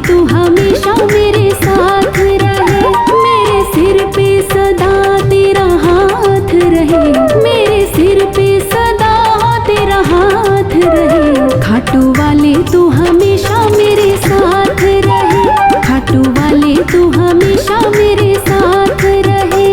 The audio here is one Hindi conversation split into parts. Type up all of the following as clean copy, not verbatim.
तू हमेशा मेरे साथ रहे, मेरे सिर पे सदा तेरा हाथ रहे, मेरे सिर पे सदा तेरा हाथ रहे। खाटू वाले तू हमेशा मेरे साथ रहे, खाटू वाले तू हमेशा मेरे साथ रहे।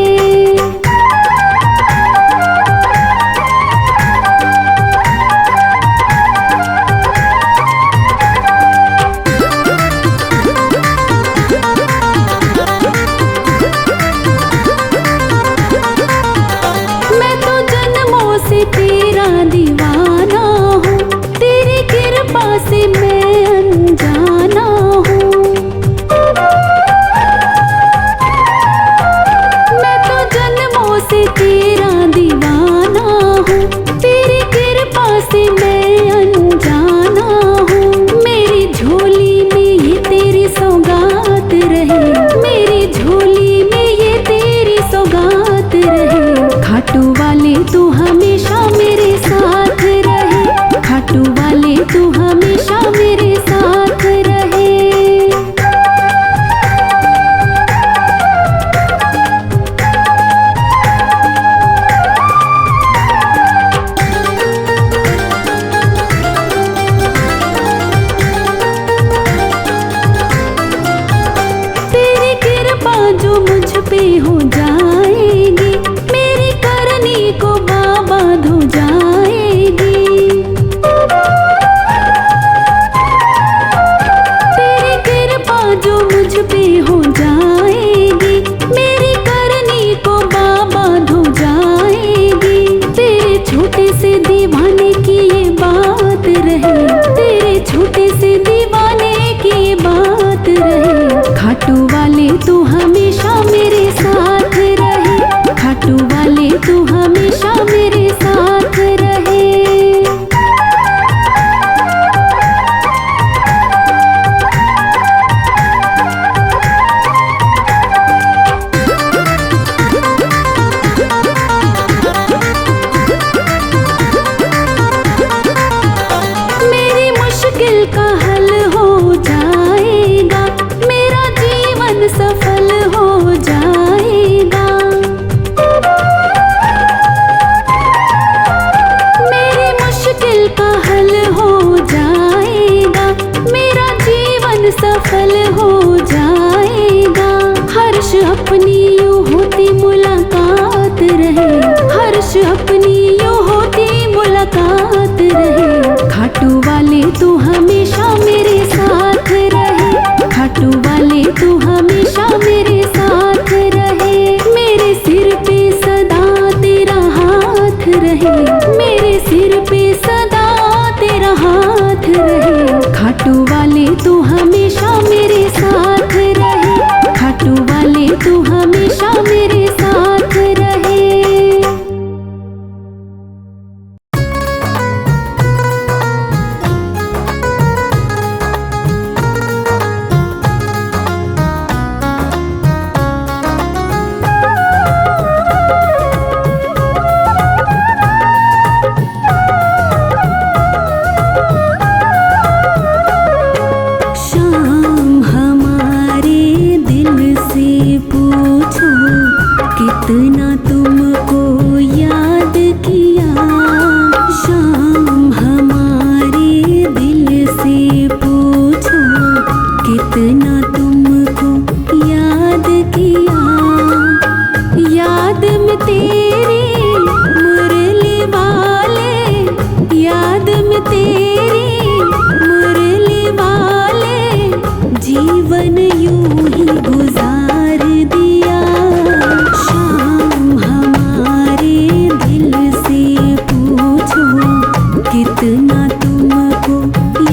मैं तो जन्मों से तेरा दीवाना हूँ, तेरी कृपा से मैं अनजाना हूँ। मैं तो जन्मों से तेरा दीवाना हूँ, तेरी कृपा से मैं अनजाना हूँ। मेरी झोली में ये तेरी सौगात रहे, मेरी झोली में ये तेरी सौगात रहे। खाटू वाले तू हमेशा मेरे साथ रहे, खाटू वाले तू हमेशा मेरे साथ रहे। तेरी कृपा जो मुझ पे हो जाएगी, मेरी करनी को बाबा धो जाएगी। तेरी कृपा जो मुझ पे हो जाएगी, मेरी करनी को बाबा धो जाएगी। तेरे छोटे से दीवाने की ये बात रहे, तेरे छोटे से दीवाने की ये बात रहे। खाटू वाले तू हमेशा मेरे साथ रहे, खाटू वाले तू हमेशा मेरे साथ रहे। मेरी मुश्किल का हल हो जाएगा, मेरा जीवन सफल हो जाएगा। मेरी मुश्किल का हल हो जाएगा, मेरा जीवन सफल हो जाएगा। हर्ष अपनी यूं होती मुलाकात रहे, हर्ष अपनी यूं होती मुलाकात रहे। खाटू वाले तू हमेशा मेरे साथ रहे, खाटू वाले तू हमेशा मेरे साथ रहे। मेरे सिर पे सदा तेरा हाथ रहे, मेरे सिर पे सदा तेरा हाथ रहे। खाटू वाले तू हमेशा मेरे साथ रहे, खाटू वाले तू हमेशा मेरे साथ रहे। शाम हमारे दिल से पूछो, कितना तुमको याद किया। शाम हमारे दिल से पूछो, कितना तुमको याद किया। याद में तेरी मुरली वाले, याद में तेरी मुरली वाले, जीवन यूं ही गुजार दिया। शाम हमारे दिल से पूछो, कितना तुमको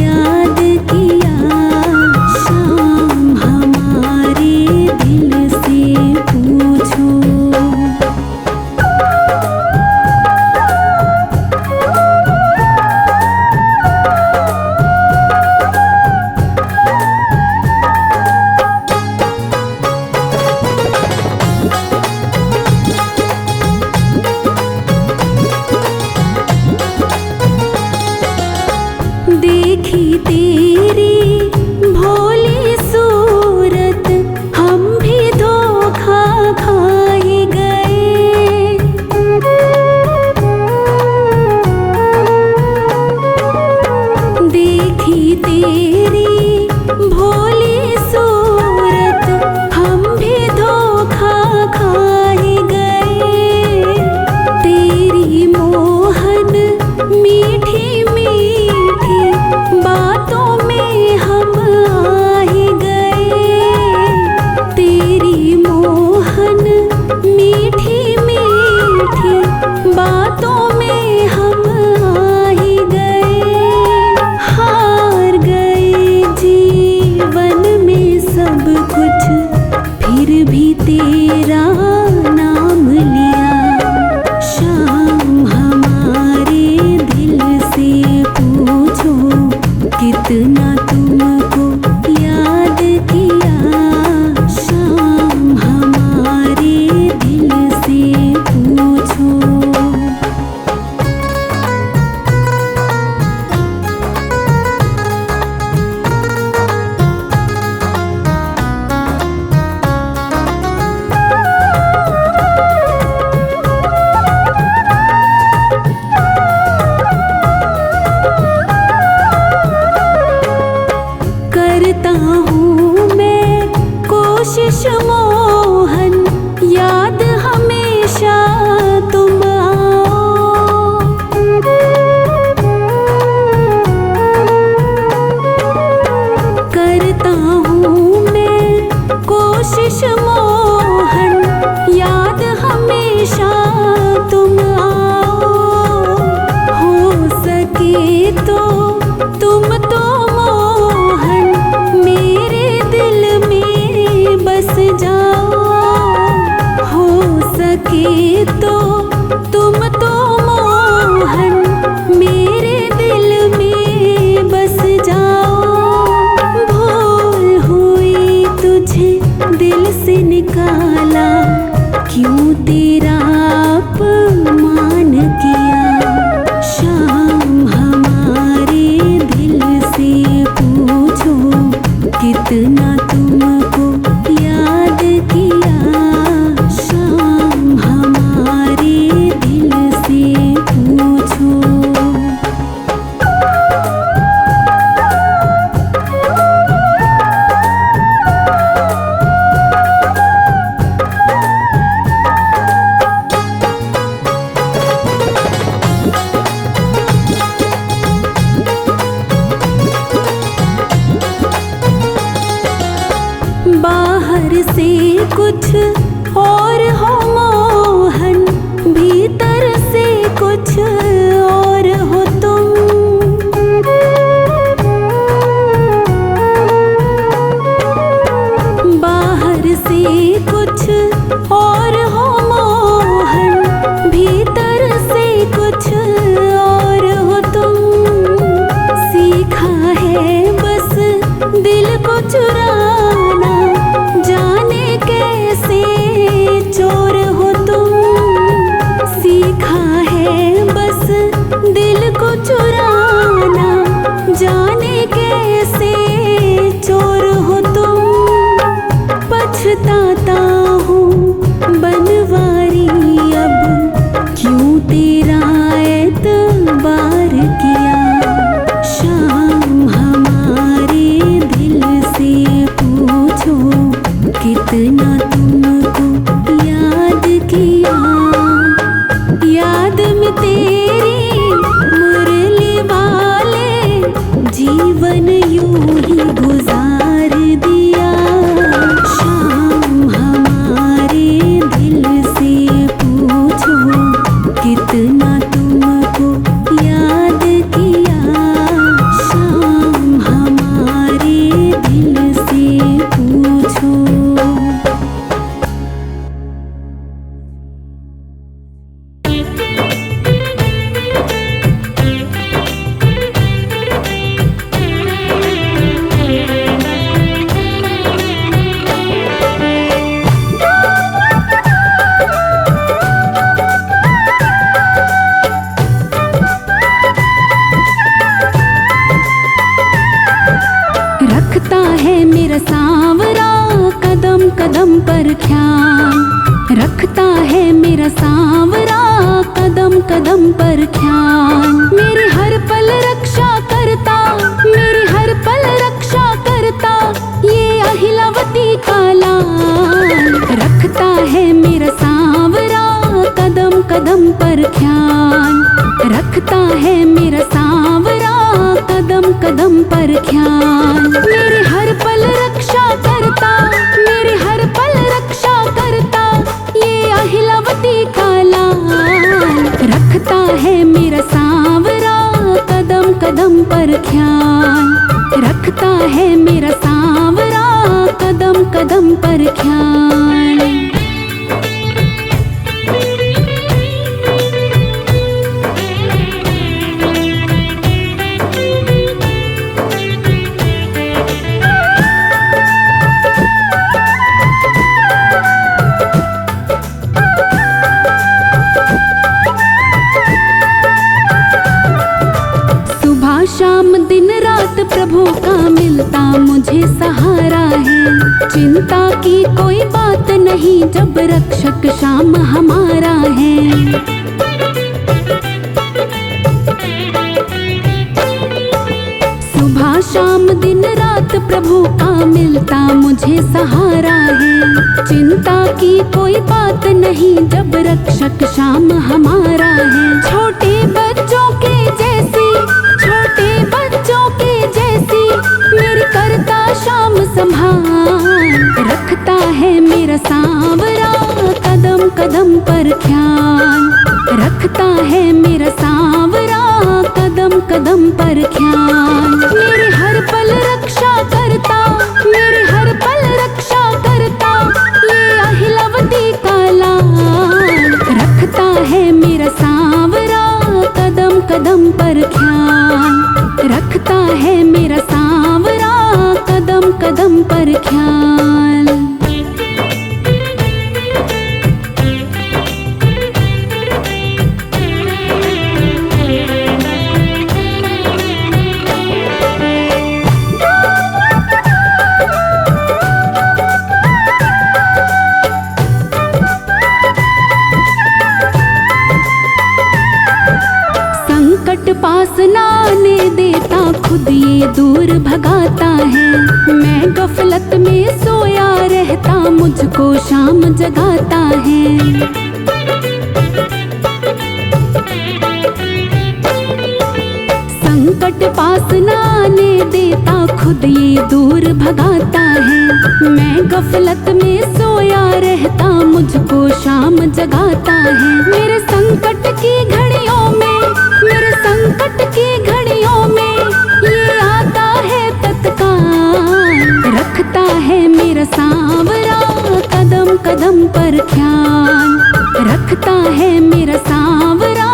याद किया। शाम हमारे दिल से पूछो। कोशिश मोहन, याद हमेशा तुम आओ। करता हूँ मैं कोशिश मोहन, याद हमेशा तुम आओ। हो सके तो तुम तो मोहन मेरे दिल में बस जाओ। हो सके तो तुम तो मोहन मेरे दिल में बस जाओ। भूल हुई तुझे दिल से निकाला, क्यों तेरा अपमान किया। शाम हमारे दिल से पूछो, कितना तुमको याद किया। शाम हमारे दिल से पूछो। बाहर से कुछ और हो मोहन, भीतर से कुछ और हो तुम। बाहर से कुछ और हो मोहन, भीतर से कुछ और हो तुम। सीखा है बस दिल को चुराना, जाने कैसे चोर हो तुम। सीखा है बस दिल को चुराना, जाने कैसे चोर हो तुम। पछताता हूँ बनवारी अब, क्यों तेरा एतबार किया। शाम हमारे दिल से पूछो, कितना तुमको याद किया। याद में तेरी मुरली वाले जीवन यूं ही गुजार दिया। शाम हमारे दिल से पूछो, कितना तुमको याद किया। शाम हमारे दिल से पूछो। रखता है मेरा सांवरा कदम कदम पर ख्याल। रखता है मेरा सांवरा कदम कदम पर ख्याल। मेरी हर पल रक्षा करता, मेरी हर पल रक्षा करता, ये अहिलावती का लाल। रखता है मेरा सांवरा कदम कदम पर ख्याल। रखता है मेरा सांवरा कदम कदम पर ख्याल। मेरी हर पल रक्षा करता, मेरी हर पल रक्षा करता, ये अहिलावती का लाल। रखता है मेरा सांवरा कदम कदम पर ख्याल। रखता है मेरा सांवरा कदम कदम पर ख्याल। शाम दिन रात प्रभु का मिलता मुझे सहारा है। चिंता की कोई बात नहीं जब रक्षक शाम हमारा है। सुबह शाम दिन रात प्रभु का मिलता मुझे सहारा है। चिंता की कोई बात नहीं जब रक्षक शाम हमारा है। छोटे बच्चों के जैसी, छोटे बच्चों के जैसी मेरी करता शाम संभाल। रखता है मेरा सांवरा कदम कदम पर ख्याल। रखता है मेरा सांवरा कदम कदम पर ख्याल। मेरी हर पल रक्षा करता, मेरी हर पल रक्षा करता ये अहिलवती का लाल। रखता है मेरा सांवरा कदम कदम पर ख्याल। रखता है मेरा सांवरा कदम कदम पर ख्याल। संकट पास ना आने देता, खुद ये दूर भगाता है। मैं गफलत में सोया रहता, मुझको शाम जगाता है। संकट पास ना आने देता, खुद ये दूर भगाता है। मैं गफलत में सोया रहता, मुझको शाम जगाता है। मेरे संकट की घड़ियों में, मेरे संकट की घड़ियों में ये आता है तत्काल। रखता है मेरा सांवरा कदम कदम पर ख्याल। रखता है मेरा सांवरा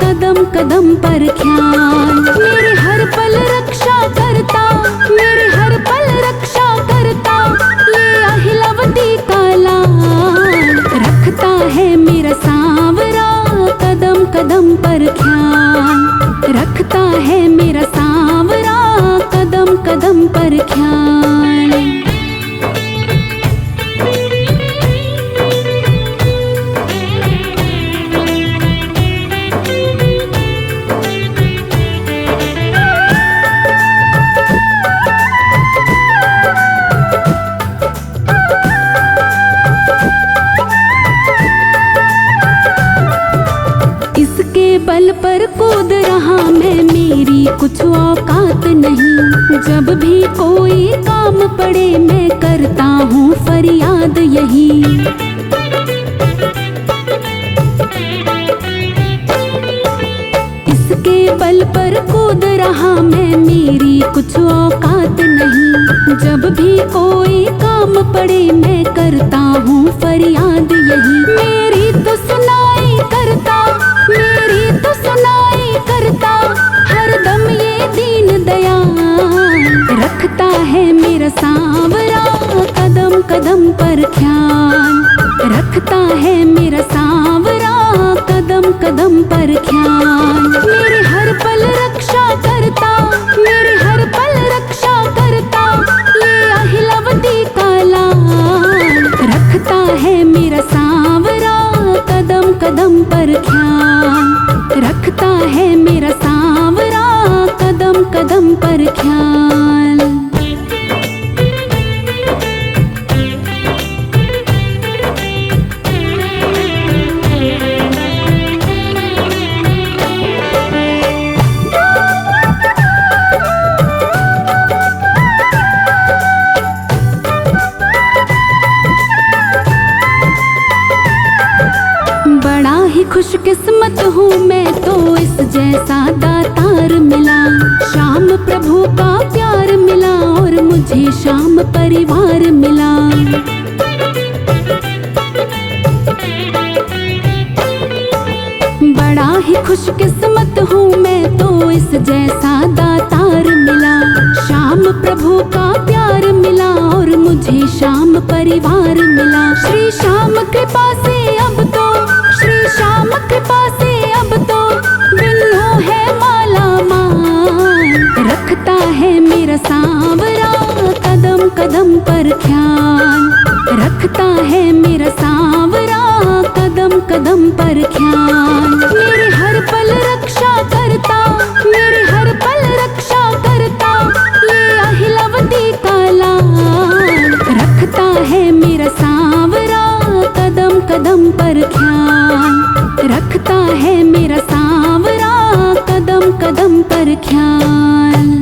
कदम कदम पर ख्याल। मेरी हर पल रक्षा करता, मेरी हर पल रक्षा करता ये अहिलवती का लाल। रखता है मेरा सांवरा कदम कदम पर ख्याल। रखता है मेरा सांवरा कदम कदम पर ख्याल। बल पर कूद रहा मैं, मेरी कुछ औकात नहीं। जब भी कोई काम पड़े मैं करता हूँ फरियाद यही। इसके बल पर कूद रहा मैं, मेरी कुछ औकात नहीं। जब भी कोई काम पड़े मैं करता हूँ फरियाद यही। मेरी तो सुनाई करता, मेरी तो सुनाई करता हरदम ये दीन दयाल। रखता है मेरा सांवरा कदम कदम पर ख्याल। रखता है मेरा सांवरा कदम कदम पर ख्याल। मेरी हर पल रक्षा करता, मेरी हर पल रक्षा करता ये अहिलवती का लाल। रखता है मेरा सांवरा कदम कदम पर ख्याल। रखता है मेरा सांवरा कदम कदम पर ख्याल। बड़ा ही खुशकिस्मत हूँ मैं तो इस जैसा दातार मिला। शाम प्रभु का प्यार मिला और मुझे शाम परिवार मिला। बड़ा ही खुशकिस्मत हूँ मैं तो इस जैसा दातार मिला। शाम प्रभु का प्यार मिला और मुझे शाम परिवार मिला। श्री श्याम कृपा से अब तो, श्री श्याम कृपा से अब तो बिन्नू है माला माल। रखता है मेरा सांवरा कदम कदम पर ख्याल। रखता है मेरा सांवरा कदम कदम पर ख्याल। मेरी हर पल रक्षा करता, मेरी हर पल रक्षा करता ये कदम पर ख्याल, रखता है मेरा सांवरा कदम कदम पर ख्याल।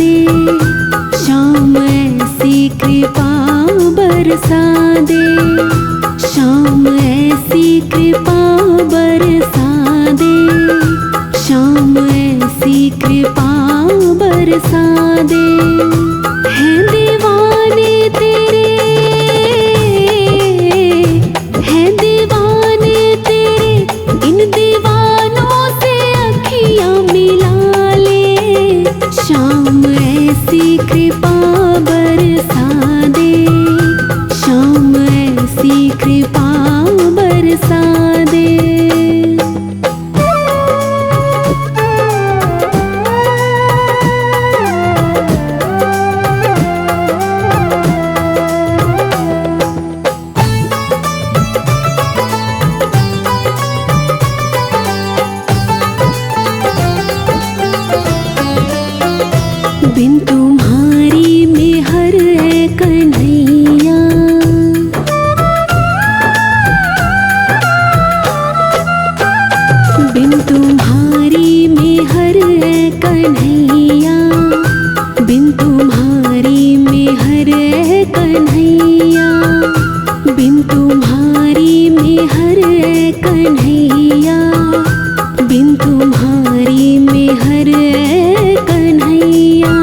दे, शाम ऐसी कृपा बरसा दे, शाम ऐसी कृपा बरसा दे, शाम ऐसी कृपा बरसा दे। हैं दीवाने तेरे, हैं दीवाने तेरे, इन दीवानों से अखियां मिला ले, शाम ऐसी कृपा बरसा दे, शाम ऐसी कृपा बरसा दे। बिन तुम्हारी मेहर है कन्हैया, बिन तुम्हारी मेहर है कन्हैया, बिन तुम्हारी मेहर है कन्हैया, बिन तुम्हारी मेहर है कन्हैया, बिन तुम्हारी मेहर है कन्हैया।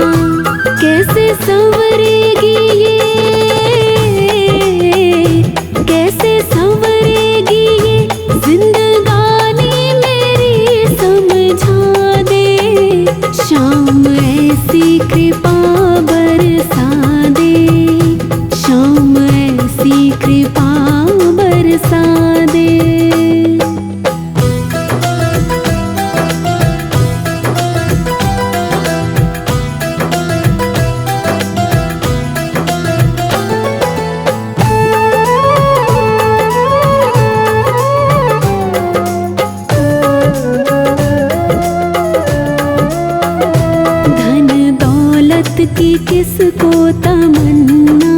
कैसे संवरेगी ये, कैसे संवरेगी ये जिंदगानी मेरी, समझा दे, शाम ऐसी कृपा बरसा दे, शाम ऐसी कृपा बरसा दे। की किसको तमन्ना,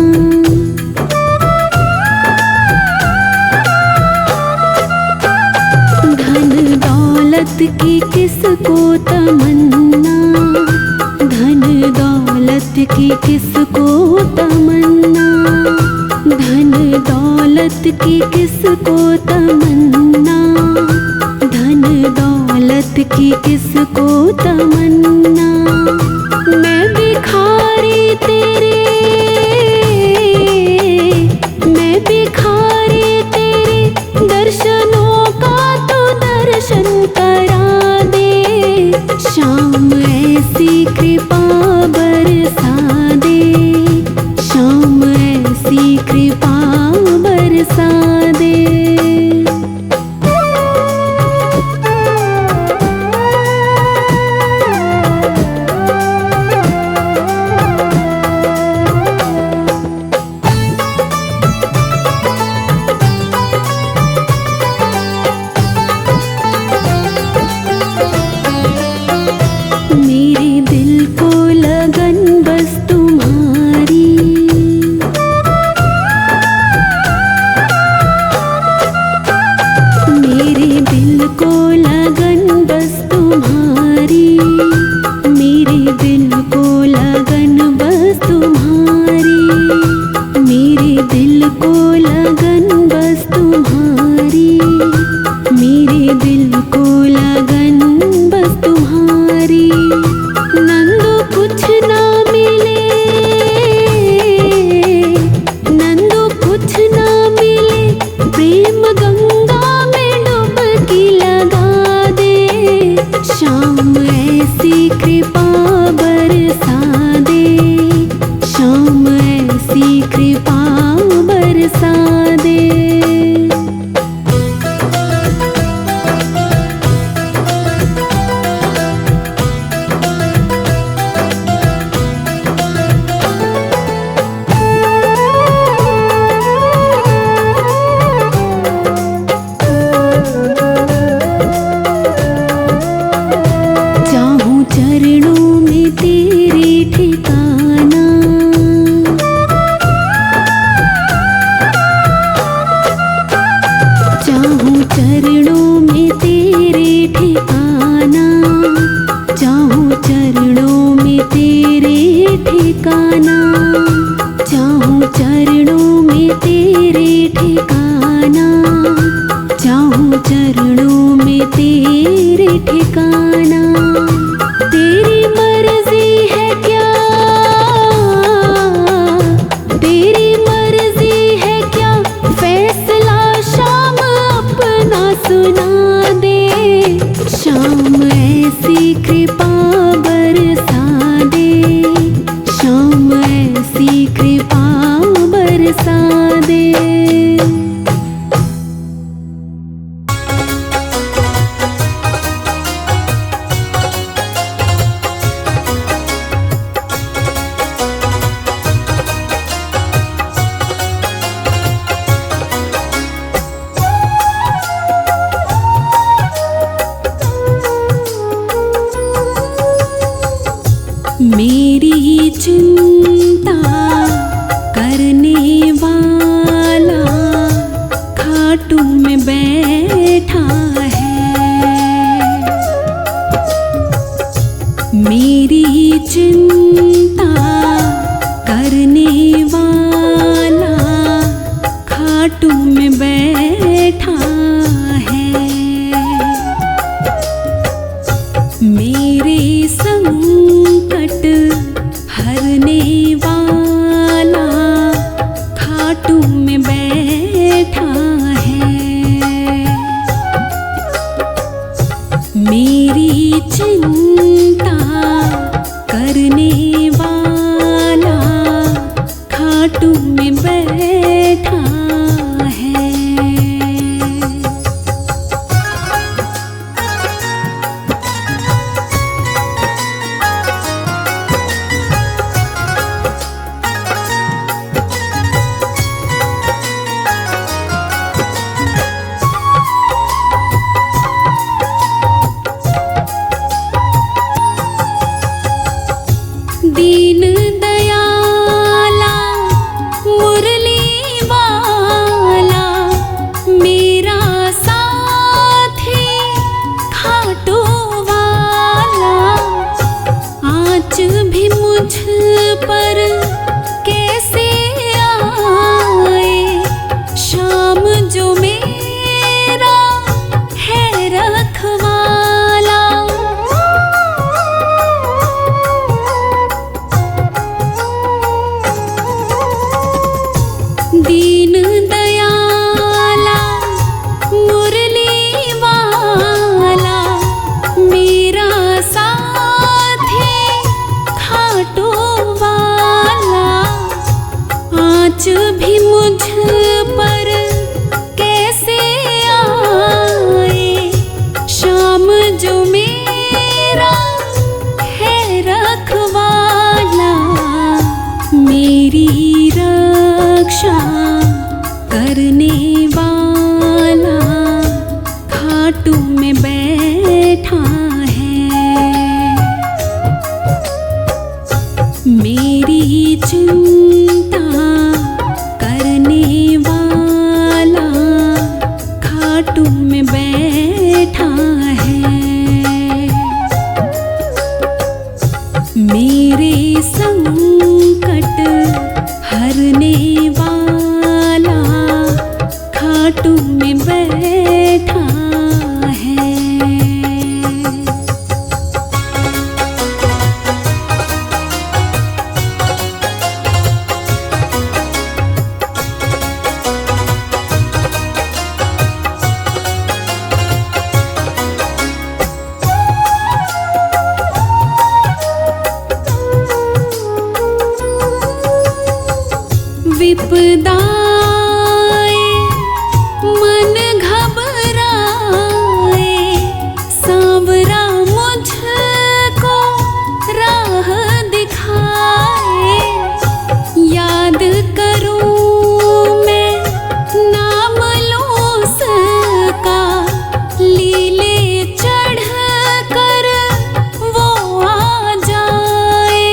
धन दौलत की किसको तमन्ना, धन दौलत की किसको तमन्ना, धन दौलत की किसको तमन्ना, धन दौलत की किसको तमन्ना। मैं भिखारी तेरे, मैं भिखारी तेरे, दर्शनों का तो दर्शन करा दे, शाम ऐसी कृपा बरसा दे, शाम ऐसी कृपा बरसा दे। मेरे दिल को लगन बस तुम्हारी, मेरे दिल को लगन बस तुम्हारी, मेरे दिल को लगन बस तुम्हारी, मेरे दिल को लगन बस तुम्हारी, मेरे दिल को लगन बस तुम्हारी। नंदू कुछ ना मिले, नंदू कुछ ना मिले, प्रेम गंगा में डुबकी लगा सुना दे, शाम ऐसी कृपा बरसा दे, शाम ऐसी कृपा बरसा दे। मेरी चिंता करने वाला खाटू में बैठा है, मेरी चिंता करने वाला खाटू में बैठा है। मेरे संकट हरने वाला खाटू में बैठा है। मेरी चिंता करने वाला खाटू में बैठा है। दीन दयाला मुरली वाला मेरा साथी खाटू वाला, आँच भी मुझ पर कैसे आए, शाम जो मेरा है रखवाला। दीन दयाला मुरली वाला मेरा साथी खाटू वाला, आँच भी मुझ पर कैसे आए, शाम जो मेरा है रखवाला। मेरी रक्षा करने वाला खाटू में बैठा है। मेरी चिंता करने वाला खाटू में बैठा है। मेरे संकट हरने वाला खाटू में बैठा है। विपदाएं मन घबराए, सांवरा मुझको राह दिखाए। याद करूं मैं नाम लूं उसका, लीले चढ़ कर वो आ जाए।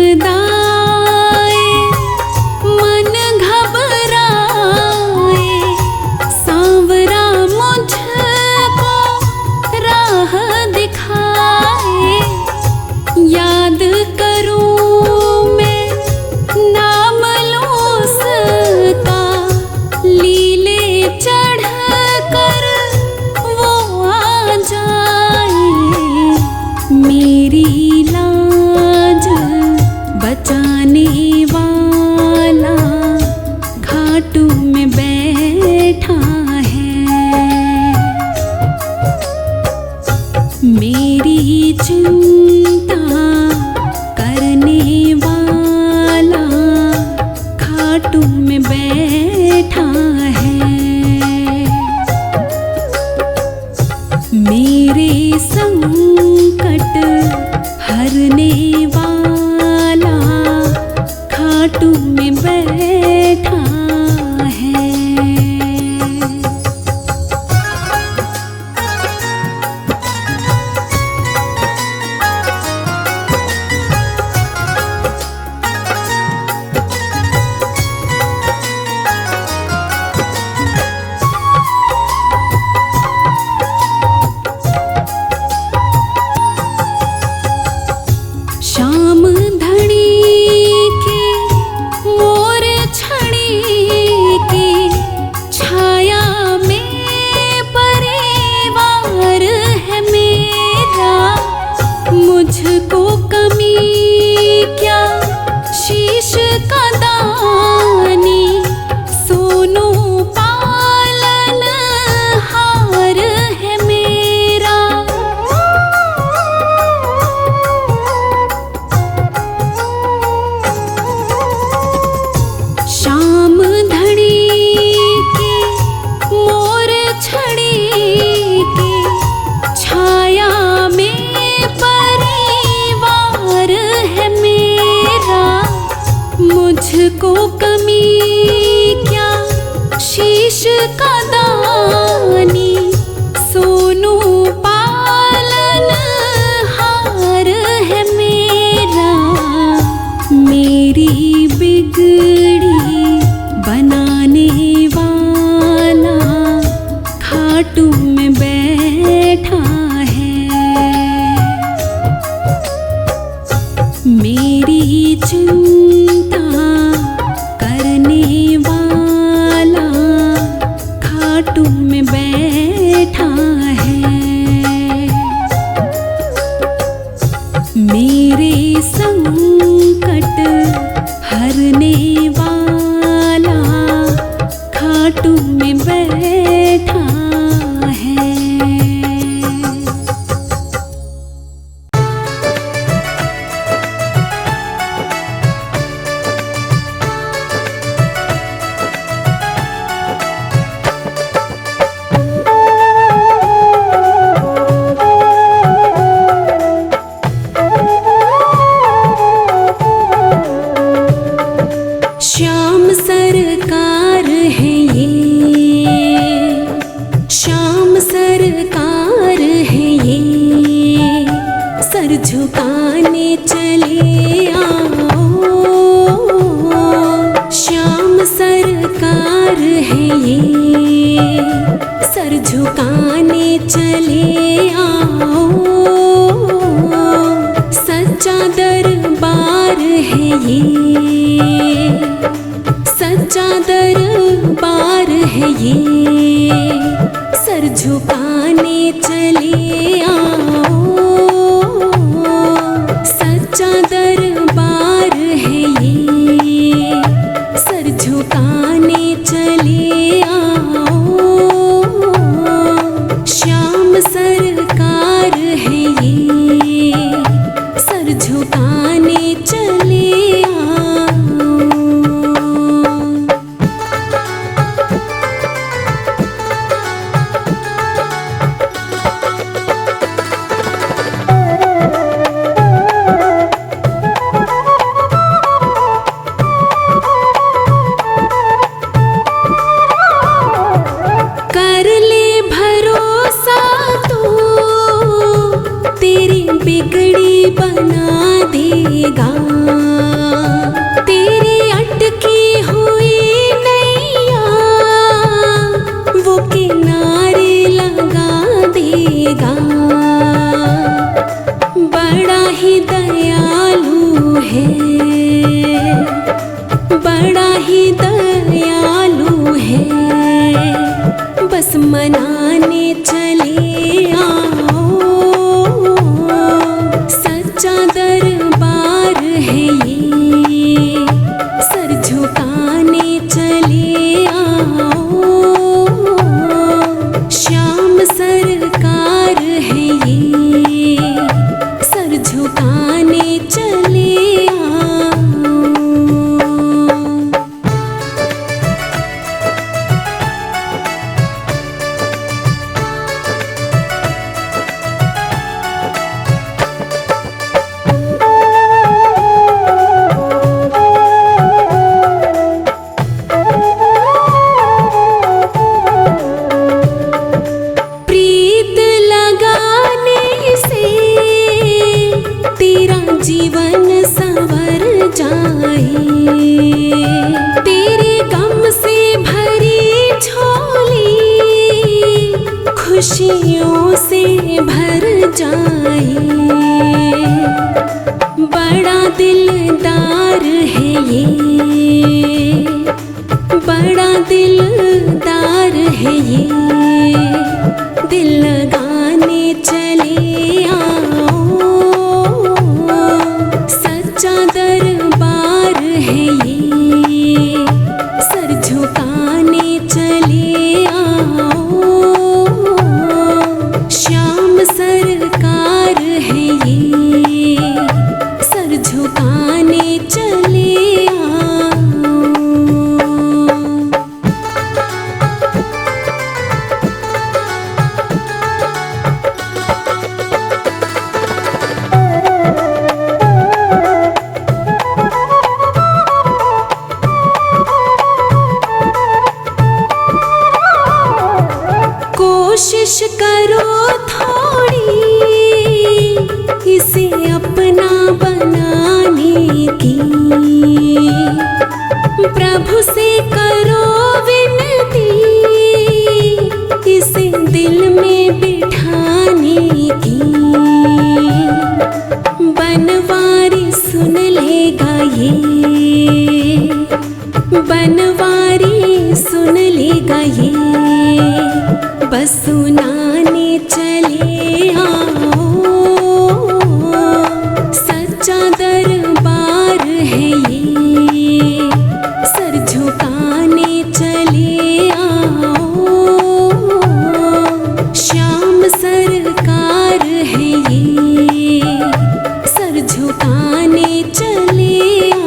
विपदाएं मन घबराए, सांवरा मुझको राह दिखाए। याद करूं मैं नाम लूं उसका, लीले चढ़ कर वो आ जाए। मेरी लाज करने वाला घाटू में बैठा है। मेरी चिंता करने वाला घाटू में बैठा है। मेरे संकट हरने वाला घाटू में बैठा है। श्याम धनी के मोर छड़ी की छाया में परिवार है मेरा। मुझको कमी क्या शीश का दानी, सोनू पालन हार है मेरा। श्याम धनी के मोर छड़ी की छाया में परिवार है मेरा। मुझको कमी क्या शीश का दानी, सोनू पालन हार है मेरा। मेरी बिगड़ी बनाने वाला घाटू में बैठा है। मेरी चिंता करने वाला घाटू में बैठा है। मेरे संकट हरने वाला घाटू में बैठा है। श्याम सरकार है ये, श्याम सरकार है ये। सर झुकाने चले आओ। श्याम सरकार है ये, सर झुकाने चले आओ। सच्चा दरबार है ये, सच्चा दरबार है ये। सर झुकाने चले आओ। सच्चा दरबार है ये, सर झुकाने चले आओ। श्याम सरकार तेरे गम से भरी झोली खुशियों से भर जाए। बड़ा दिलदार है ये, बड़ा दिलदार है ये, दिल लगाने चले आओ। सच्चा दरबार है ये, सर झुकाने चले आओ। श्याम सरकार है ये, सर झुकाने चले आओ। कोशिश करो थोड़ी इसे अपना बनाने की, प्रभु से करो विनती इसे दिल में बिठाने की। बनवारी सुन लेगा ये, बनवारी सुन लेगा ये, बस सुनाने चले आओ। सच्चा दरबार है ये, सर झुकाने चले आओ। श्याम सरकार है ये, सर झुकाने चले आओ।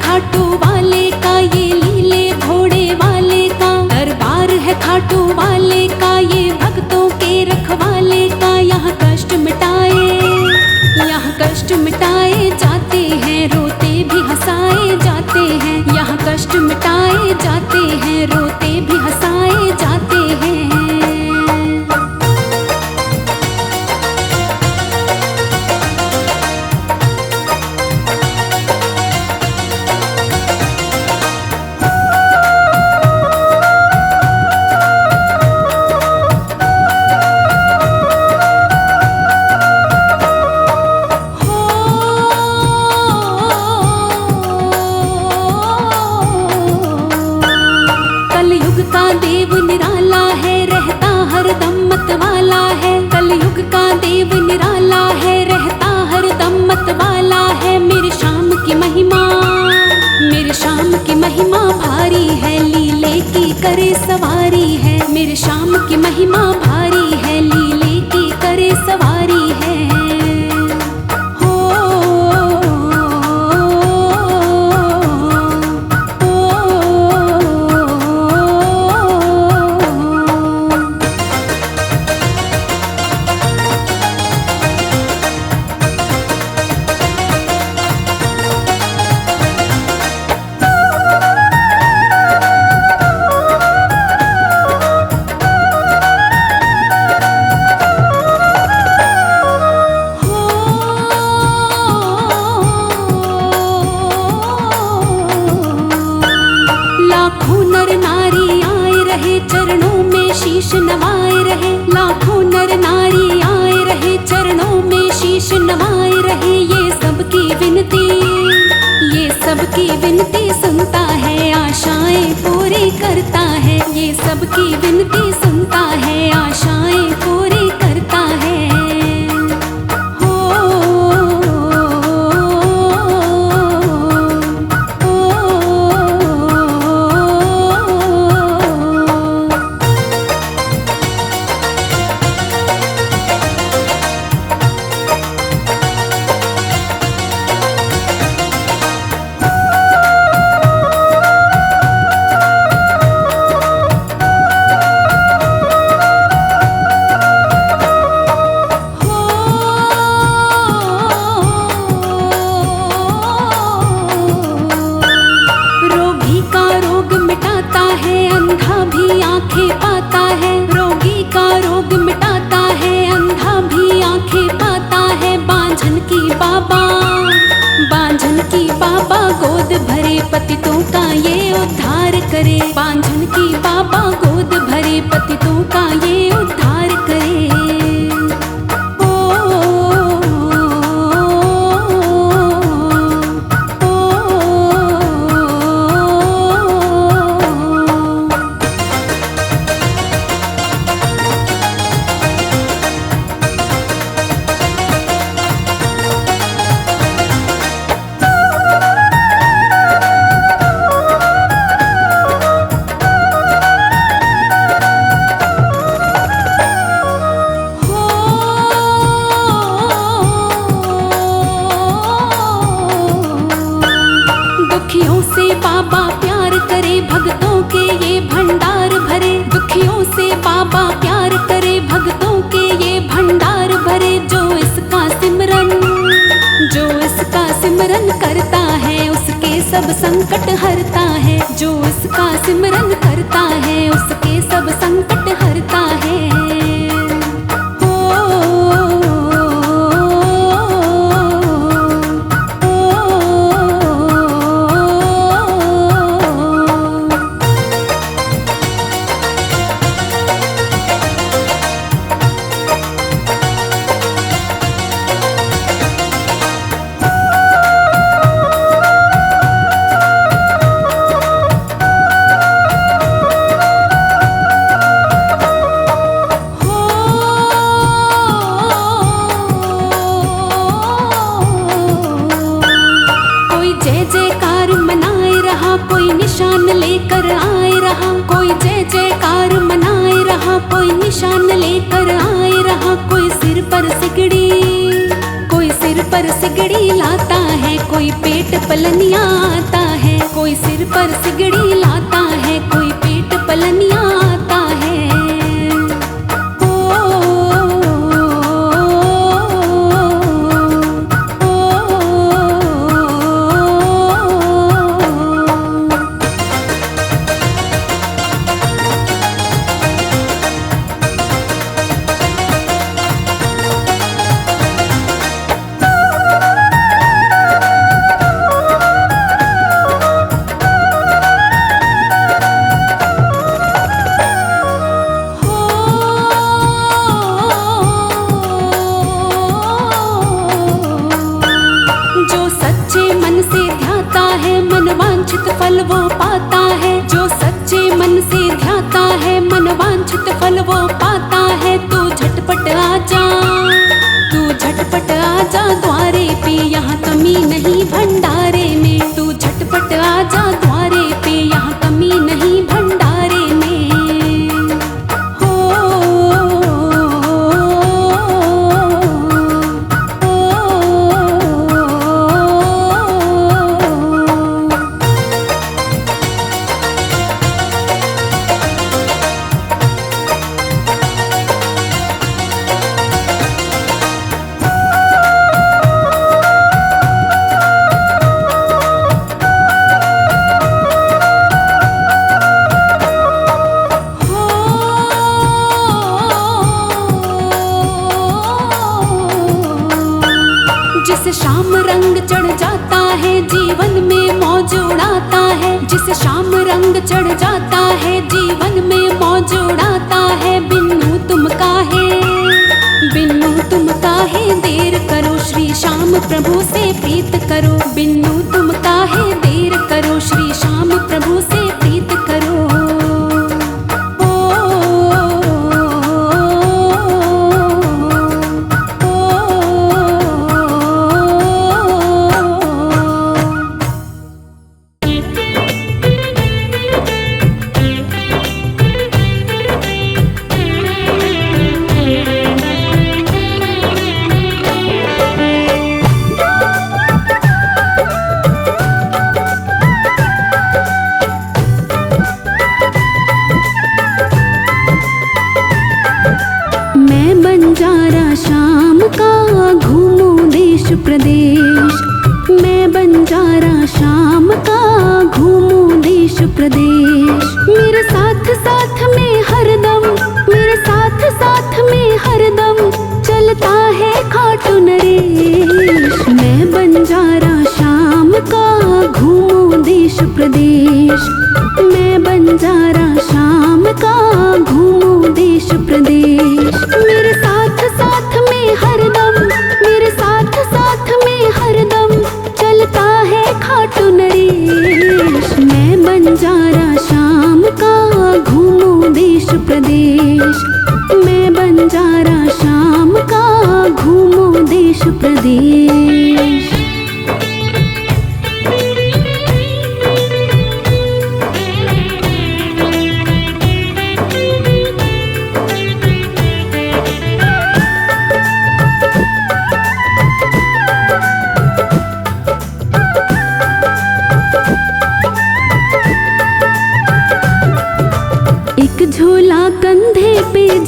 खाटू वाले का ये लीले घोड़े वाले का, दरबार है खाटू वाले का ये भक्तों के रखवाले का। यहाँ कष्ट मिटाए, यहाँ कष्ट मिटाए जाते हैं, रोते भी हंसाए जाते हैं। यहाँ कष्ट मिटाए जाते हैं, रोते भी हंसाए जाते हैं। कलयुग का देव निराला है, रहता हरदम मत वाला है। कलयुग का देव निराला है, रहता हरदम मत वाला है। मेरे श्याम की महिमा, मेरे श्याम की महिमा भारी है, लीले की करे सवारी है। मेरे श्याम की महिमा भारी है, लीले की करे सवारी है। लाखों नर नारी आए रहे, चरणों में शीश नवाए रहे। लाखों नर नारी आए रहे, चरणों में शीश नवाए रहे। ये सबकी विनती, ये सबकी विनती सुनता है, आशाएं पूरी करता है। ये सबकी विनती सुनता है, आशाएं पूरी करता है। आंखें पाता है, रोगी का रोग मिटाता है, अंधा भी आंखें पाता है। बांझन की बाबा, बांझन की बाबा गोद भरे पतितों का ये उद्धार करे। बांझन की बाबा गोद भरे पतितों का ये उद्धार करे। दुखियों से बाबा प्यार करे, भक्तों के ये भंडार भरे। दुखियों से बाबा प्यार करे, भक्तों के ये भंडार भरे। जो इसका सिमरन करता है उसके सब संकट हरता है। जो इसका सिमरन करता है उसके सब संकट हरता है। कोई निशान लेकर आए रहा, कोई जय जयकार मनाए रहा, कोई निशान लेकर आए रहा। कोई सिर पर सिगड़ी लाता है, कोई पेट पलनिया आता है। कोई सिर पर सिगड़ी लाता है, कोई पेट पलनिया आता है। फल वो पाता है, जो सच्चे मन से ध्याता है, मन वांछित फल वो पाता है। तू झटपट आजा, तू झटपट आजा द्वारे पे, यहाँ कमी नहीं भंडारे में। तू झटपट आजा द्वारे पे, यहाँ कमी नहीं भंडारे में। जिस शाम रंग चढ़ जाता है जीवन में मौज उड़ाता है। जिस शाम रंग चढ़ जाता है जीवन में मौज उड़ाता है। बिन्नू तुम काहे देर करो, श्री श्याम प्रभु से प्रीत करो। बिन्नू तुम काहे देर करो, श्री श्याम प्रभु से प्रीत करो। प्रदेश मैं बंजारा शाम का घूमूं देश प्रदेश। मेरे साथ साथ में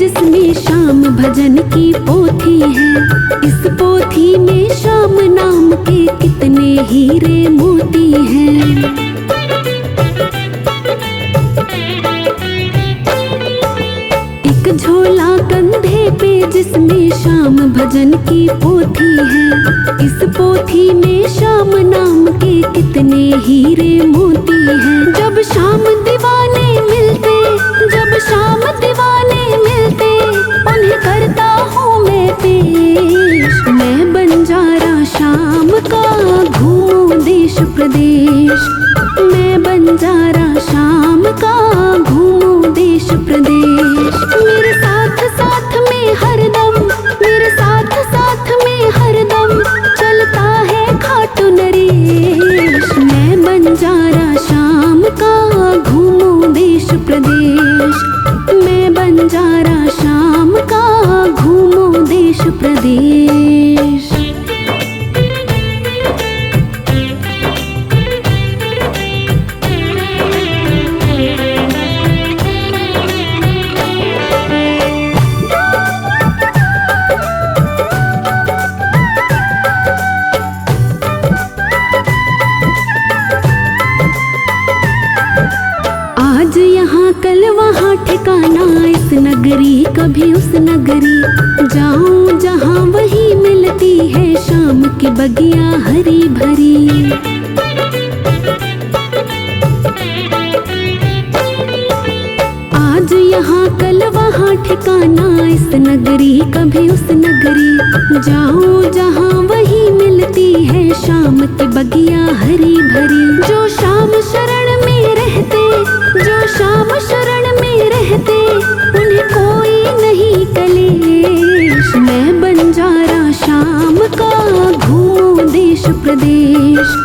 जिसमें श्याम भजन की पोथी है। इस पोथी में श्याम नाम के कितने हीरे मोती हैं। एक झोला कंधे पे जिसमें श्याम भजन की पोथी है। इस पोथी में श्याम नाम के कितने हीरे मोती हैं। जब श्याम दीवाने मिलते, जब श्याम दीवाने मिलते, उन्हें करता हूँ मैं पेश। मैं बंजारा श्याम का घूमूं देश प्रदेश। मैं बंजारा श्याम का घूमूं देश प्रदेश। मेरे साथ साथ में हरदम, मेरे साथ साथ में हरदम चलता है खाटू नरेश। मैं बंजारा श्याम का घूमूं देश प्रदेश। मैं बंजारा श्याम का घूमूं देश प्रदेश। आज यहाँ कल वहाँ ठिकाना, इस नगरी कभी उस नगरी। जाऊं जहाँ वही मिलती है शाम की बगिया हरी भरी। आज यहाँ कल वहाँ ठिकाना, इस नगरी कभी उस नगरी। जाऊं जहाँ वही मिलती है शाम की बगिया हरी भरी। जो शाम शरण में रहते, जो शाम शरण में रहते, उन्हें कोई नहीं कलेश। मैं बंजारा श्याम का घूमूं देश प्रदेश।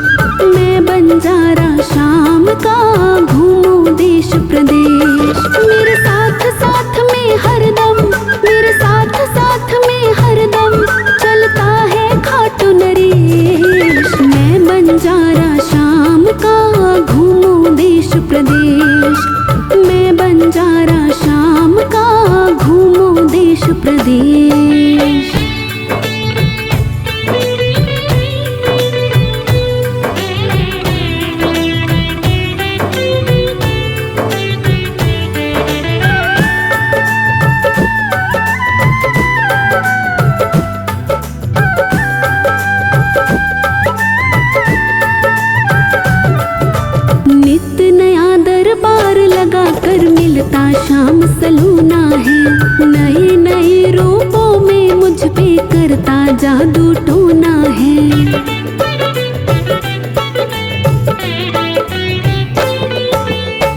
मैं बंजारा श्याम का घूमूं देश प्रदेश। मेरे साथ साथ में हरदम, मेरे साथ साथ में हरदम चलता है खाटू नरेश। मैं बंजारा श्याम का घूमूं देश प्रदेश। मैं बंजारा श्याम का घूमूं देश प्रदेश। नित नया दरबार लगा कर मिलता श्याम सलूना है। नए नए रूपों में मुझ पे करता जादू टोना है।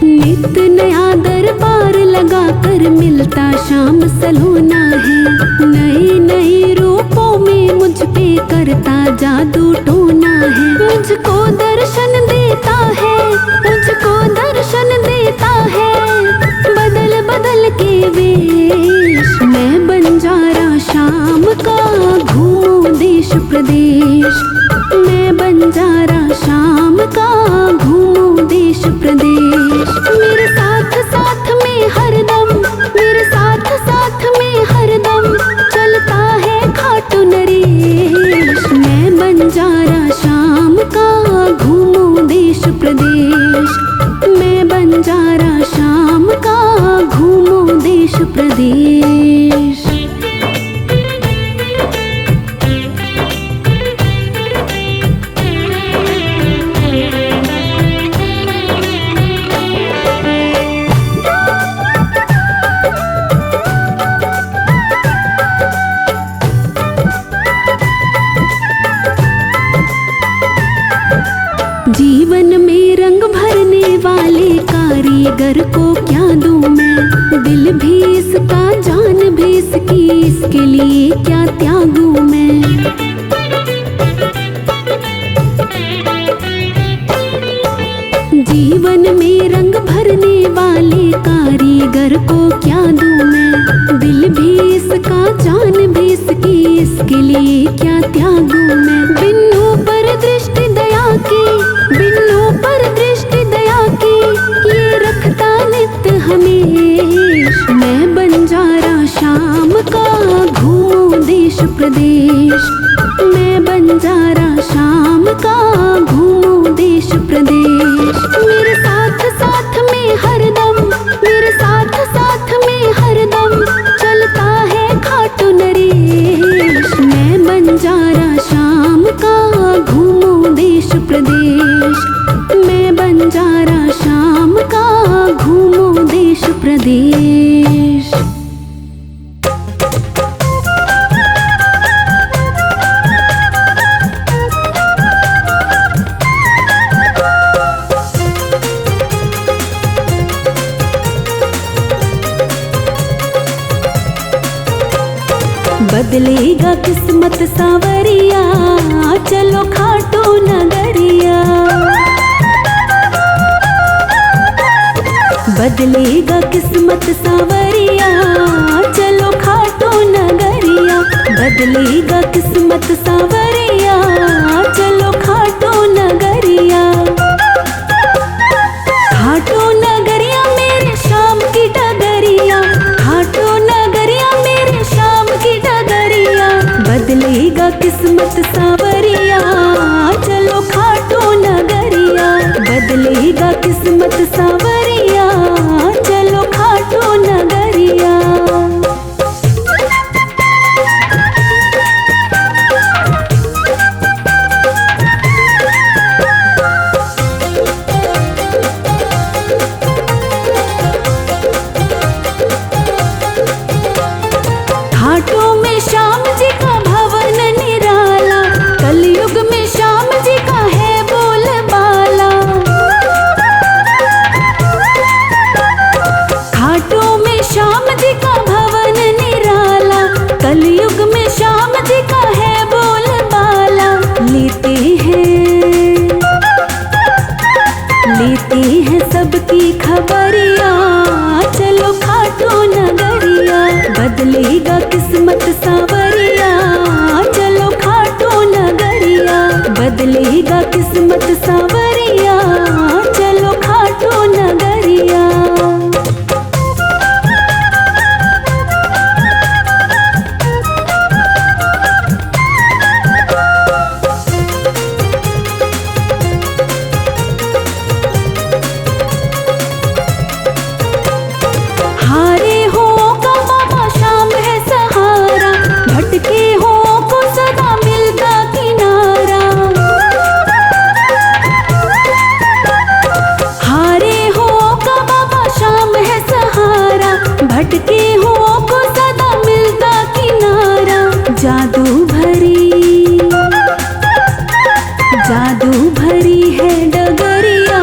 नित नया दरबार लगा कर मिलता श्याम सलूना है। नए नए रूपों में मुझ पे करता जादू टोना है। मुझको दर्शन देता है, मुझको दर्शन देता है, बदल बदल के वेश। मैं बंजारा श्याम का घूमूं देश प्रदेश। मैं बंजारा श्याम का घूमूं देश प्रदेश। मेरे साथ साथ में हरदम, मेरे साथ साथ में हरदम चलता है खाटू नरेश। मैं बंजारा श्याम का घूमूं देश प्रदेश। मैं बंजारा श्याम का घूमूं देश प्रदेश। जीवन में रंग भरने वाले कारीगर को क्या दूं मैं। दिल भी इसका, जान भी इसकी, इसके लिए क्या त्यागूं मैं। जीवन में रंग भरने वाले कारीगर को क्या दूं मैं। दिल भी इसका, जान भी इसकी, इसके लिए क्या त्यागूं मैं। बिन्नू पर दृष्टि दया की, बिन्नू पर दृष्टि दया की, ये रखता नित्य हमेश। मैं बंजारा प्रदेश। मैं बंजारा शाम का घूमूं देश प्रदेश। मेरे साथ साथ में हरदम, मेरे साथ साथ में हरदम चलता है खाटू नरेश। मैं बंजारा शाम का घूमूं देश प्रदेश। मैं बंजारा शाम का घूमूं देश प्रदेश। बदलेगा किस्मत सांवरिया, चलो खाटू नगरिया। बदलेगा किस्मत सांवरिया, चलो खाटू नगरिया। बदलेगा किस्मत सांवरिया, चलो खाटू नगरिया। खाटू नगरिया मेरे शाम की डगरिया, खाटू नगरिया मेरे शाम की डगरिया। बदलेगा किस्मत सांवरिया, चलो खाटू नगरिया। बदलेगा किस्मत सांवरिया, चलो खाटू नगरिया। खाटू में श्याम जी का भवन निराला, कलयुग में श्याम जी का है बोलबाला। खाटू में श्याम जी का भवन निराला, कलयुग में श्याम जी का है बोलबाला। लेते हैं सबकी खबरिया, चलो खाटू नगरिया। बदलेगा किस्मत सांवरिया, चलो खाटू नगरिया। बदलेगा किस्मत सांवरिया, चलो खाटू नगरिया। हारे हो का बाबा श्याम है सहारा, भटके हो को सदा मिलता किनारा। हारे हो का बाबा श्याम है सहारा, भटके हो को सदा मिलता किनारा। जादू भरी है डगरिया,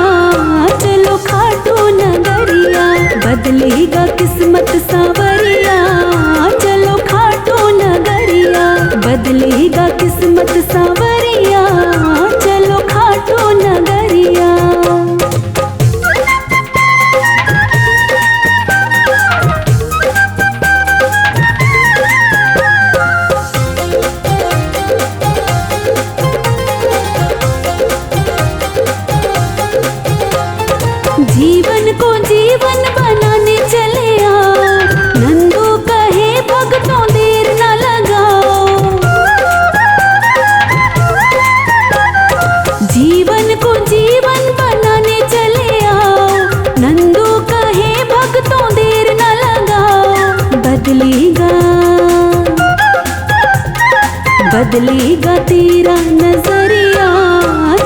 चलो खाटू नगरिया। बदलेगा किस्मत सांवरिया, चलो खाटू नगरिया। बदलेगा किस्मत सांवरिया, चलो खाटू नगरिया। जीवन को जीवन बनाने चले आओ, नंदू कहे भक्तों देर न लगाओ। जीवन को जीवन बनाने चले आओ, नंदू कहे भक्तों देर न लगाओ। बदलेगा तेरा नजरिया,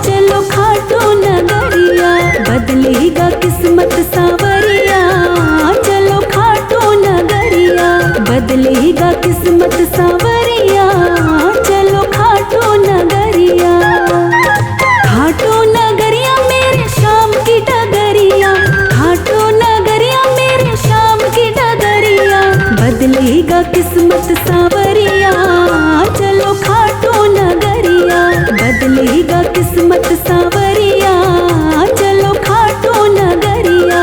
चलो खाटू नगरिया। बदलेगा किस्मत सांवरिया, चलो खाटू नगरिया। बदलेगा किस्मत सांवरिया, चलो खाटू नगरिया। खाटू नगरिया मेरे शाम की डगरिया, खाटू नगरिया मेरे शाम की डगरिया। बदलेगा किस्मत सांवरिया, चलो खाटू नगरिया। बदलेगा किस्मत सांवरिया, चलो खाटू नगरिया।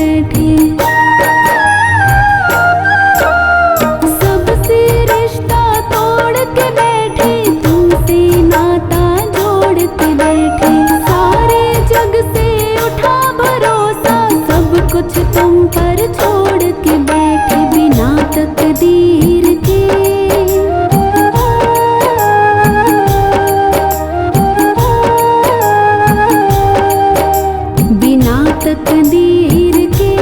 बैठे। सबसे रिश्ता तोड़ के बैठे, तुमसे नाता जोड़ के बैठे। सारे जग से उठा भरोसा, सब कुछ तुम पर छोड़ के बैठे। बिना तकदीर के, बिना तकदीर के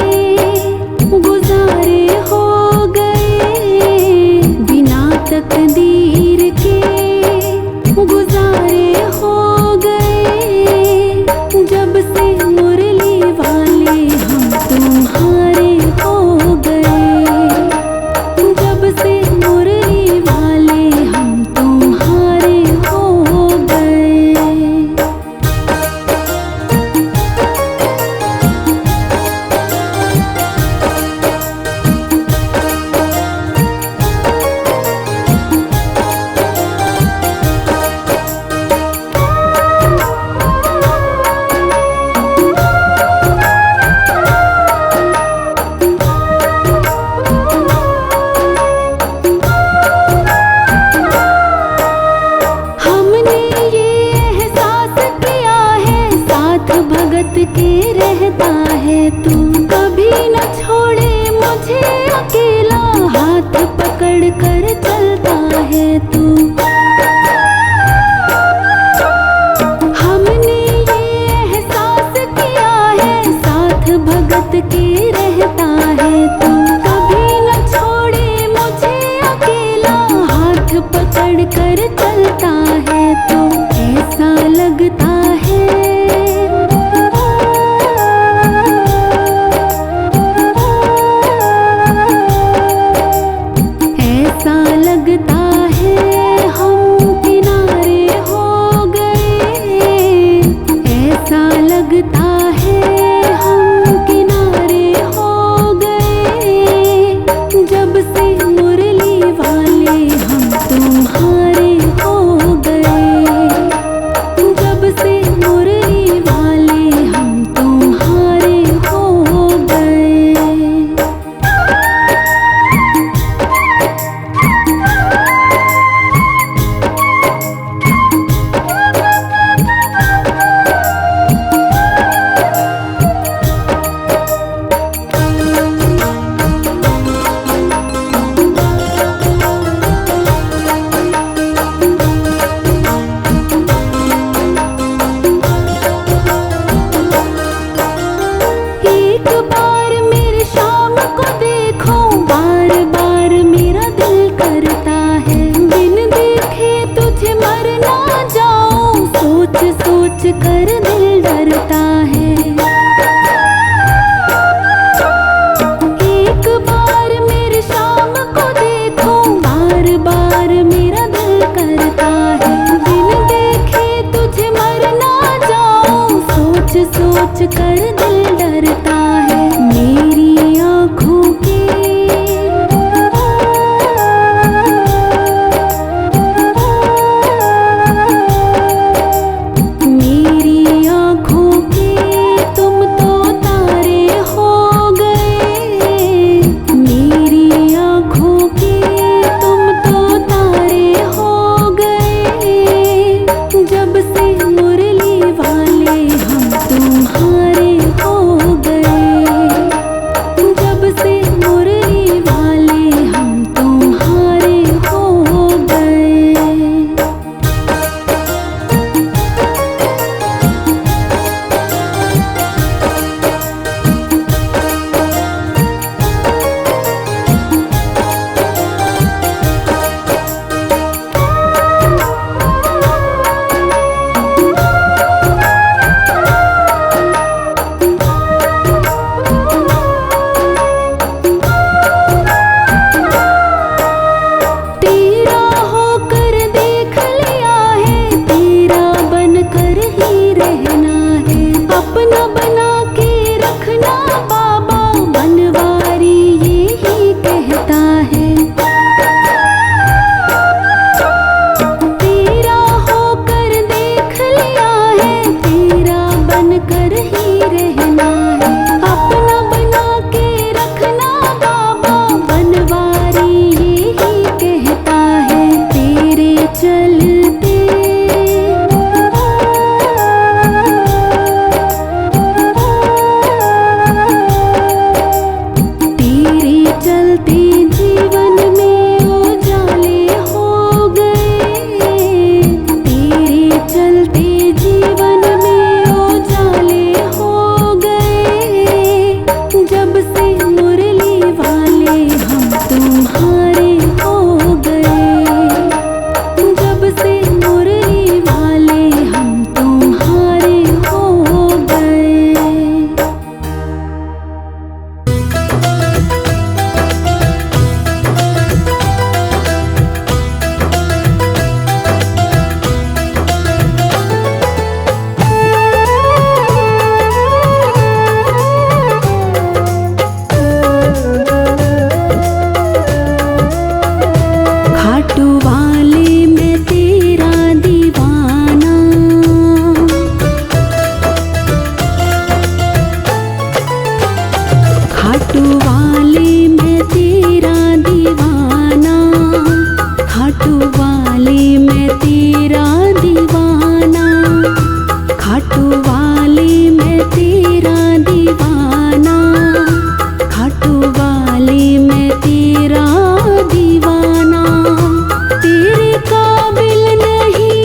गुजारे हो गए। बिना तकदीर के गुजारे हो गए। जब से मुरली वाले हम तुम्हारे हो गए। जब से मुरली वाले हम तुम्हारे हो गए। हमने ये एहसास किया है, साथ भगत के रहता है तू। कभी न छोड़े मुझे अकेला, हाथ पकड़ कर चलता है तू। हमने ये एहसास किया है, साथ भगत के रहता है तू। कभी न छोड़े मुझे अकेला, हाथ पकड़ कर चलता है तो। ऐसा लगता है, ऐसा लगता है हम किनारे हो गए। ऐसा लगता है हम किनारे हो गए। मुरली वाले हम तुम्हारे हो गए, जब से मुरली वाले हम तुम्हारे हो गए। खाटू वाले मैं तेरा दीवाना, खाटू वाले मैं तेरा दीवाना, खाटू वाले मैं तेरा दीवाना, खाटू वाले मैं तेरा दीवाना, खाटू वाले मैं तेरा दीवाना। तेरे काबिल नहीं,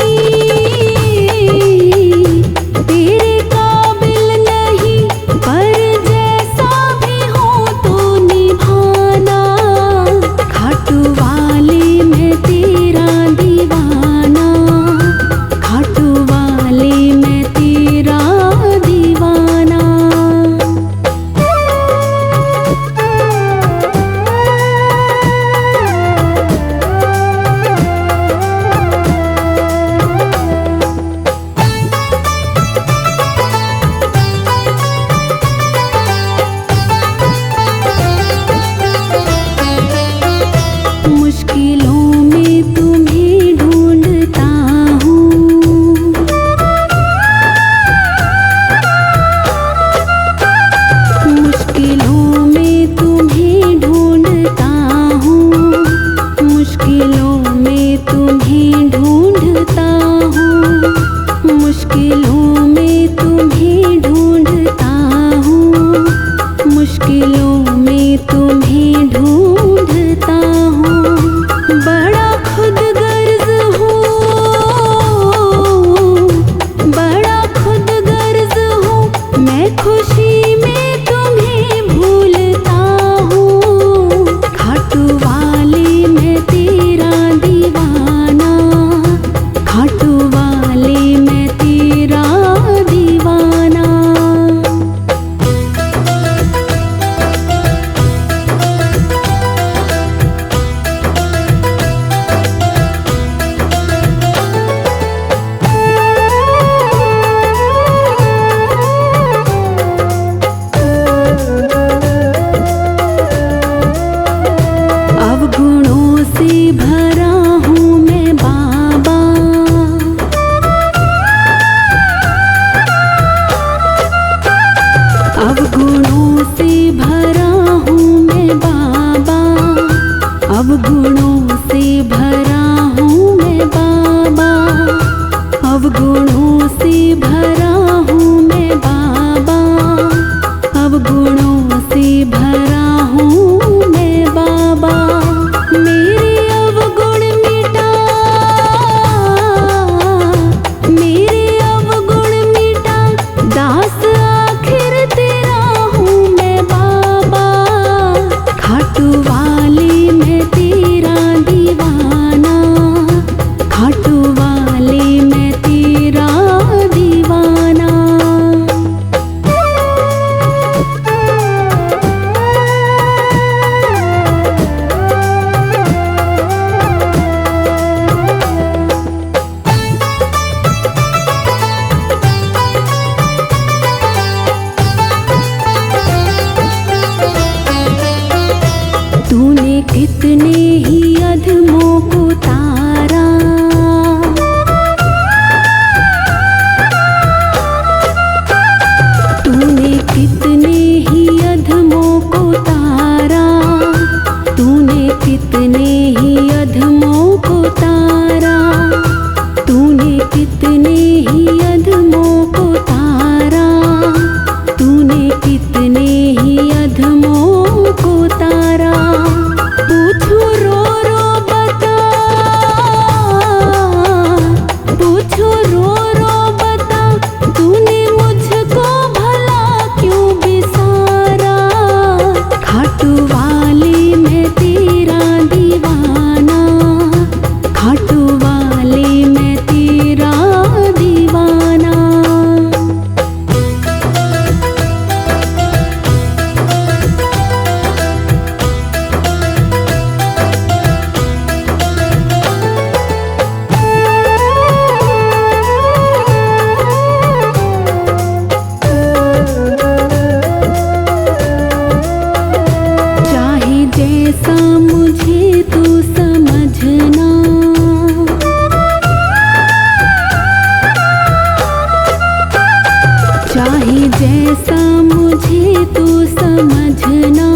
तेरे काबिल नहीं, पर जैसा भी हो तो निभाना। खाटू वाले मैं तेरा दीवाना, खाटू वाले मैं तेरा दीवाना। मुश्किलों में तुम्हें ढूंढता हूँ, मुश्किलों में तुम्हें ढूंढता हूँ, मुश्किलों में तुम्हें ढूंढता हूँ, मुश्किलों में तुम्हें ढूंढता हूँ, मुश्किलों में तुम्हें ढूंढता हूँ। बड़ा खुदगर्ज हूँ, बड़ा खुदगर्ज हूँ, मैं खुशी में तुम्हें भूलता हूँ। खाटू वाले मैं तेरा दीवाना, खाटू वाले मैं तेरा दीवाना। खाटू वाले मैं तेरा दीवाना, खाटू वाले मैं तेरा दीवाना। चाहे जैसा मुझे तू समझना, चाहे जैसा मुझे तू समझना,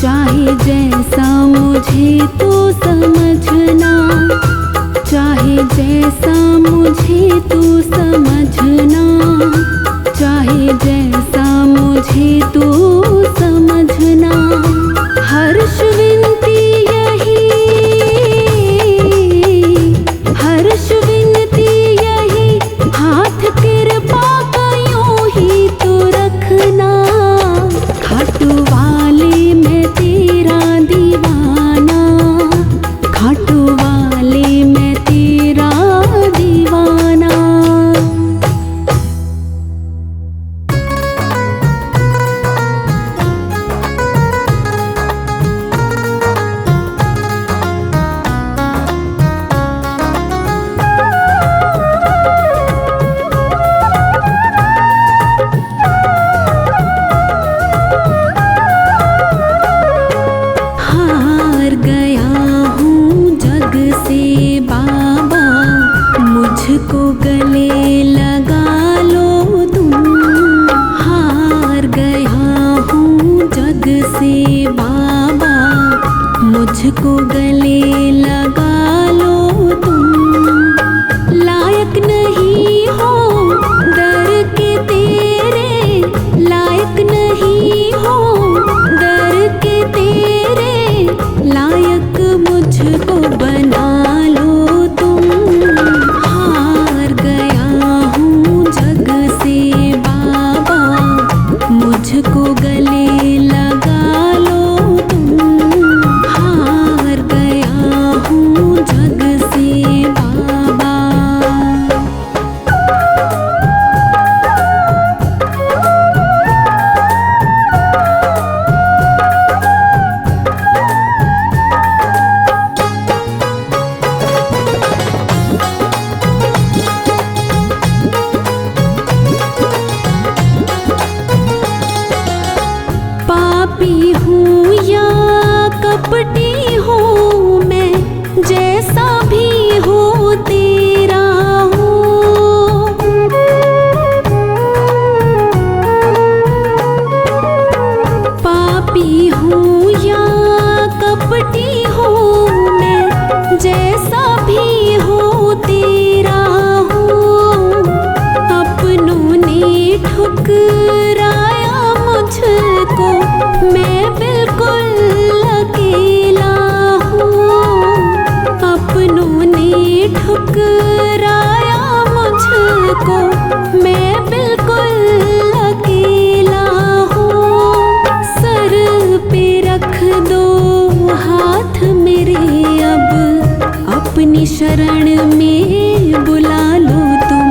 चाहे जैसा मुझे तू समझना, चाहे जैसा मुझे तू समझना, चाहे जैसा मुझे तू समझना। हर्ष विनती यही, हर्ष विनती यही, हाथ कृपा का यूं ही तो रखना। खाटू वाले मैं तेरा दीवाना, खाटू वाले मैं तेरा दीवाना। हार गया हूँ जग से बाबा, मुझको गले लगा लो तुम। हार गया हूँ जग से बाबा, मुझको गले लगा लो तुम। लायक नहीं हो दर के तेरे, लायक नहीं हो दर के तेरे, लायक मुझको बना लो तुम। हार गया हूँ जग से बाबा, मुझको गले लगा लो तुम। हार गया हूँ जग से बाबा। पापी हूँ या कपटी हूँ मैं, जैसा भी हो तेरा हूँ। पापी हूँ या कपटी हूँ मैं, जैसा भी हो तेरा हूँ। अपनों ने ठुकराया मुझको, मैं बिल्कुल अकेला हूँ। अपनों ने ठुकराया मुझको, मैं बिल्कुल अकेला हूँ। सर पे रख दो हाथ मेरे अब, अपनी शरण में बुला लो तुम।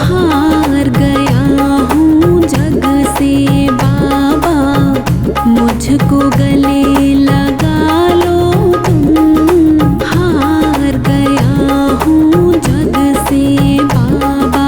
हार गया हूँ जग से बाबा, मुझको गले लगा लो तुम। हार गया हूँ जग से बाबा।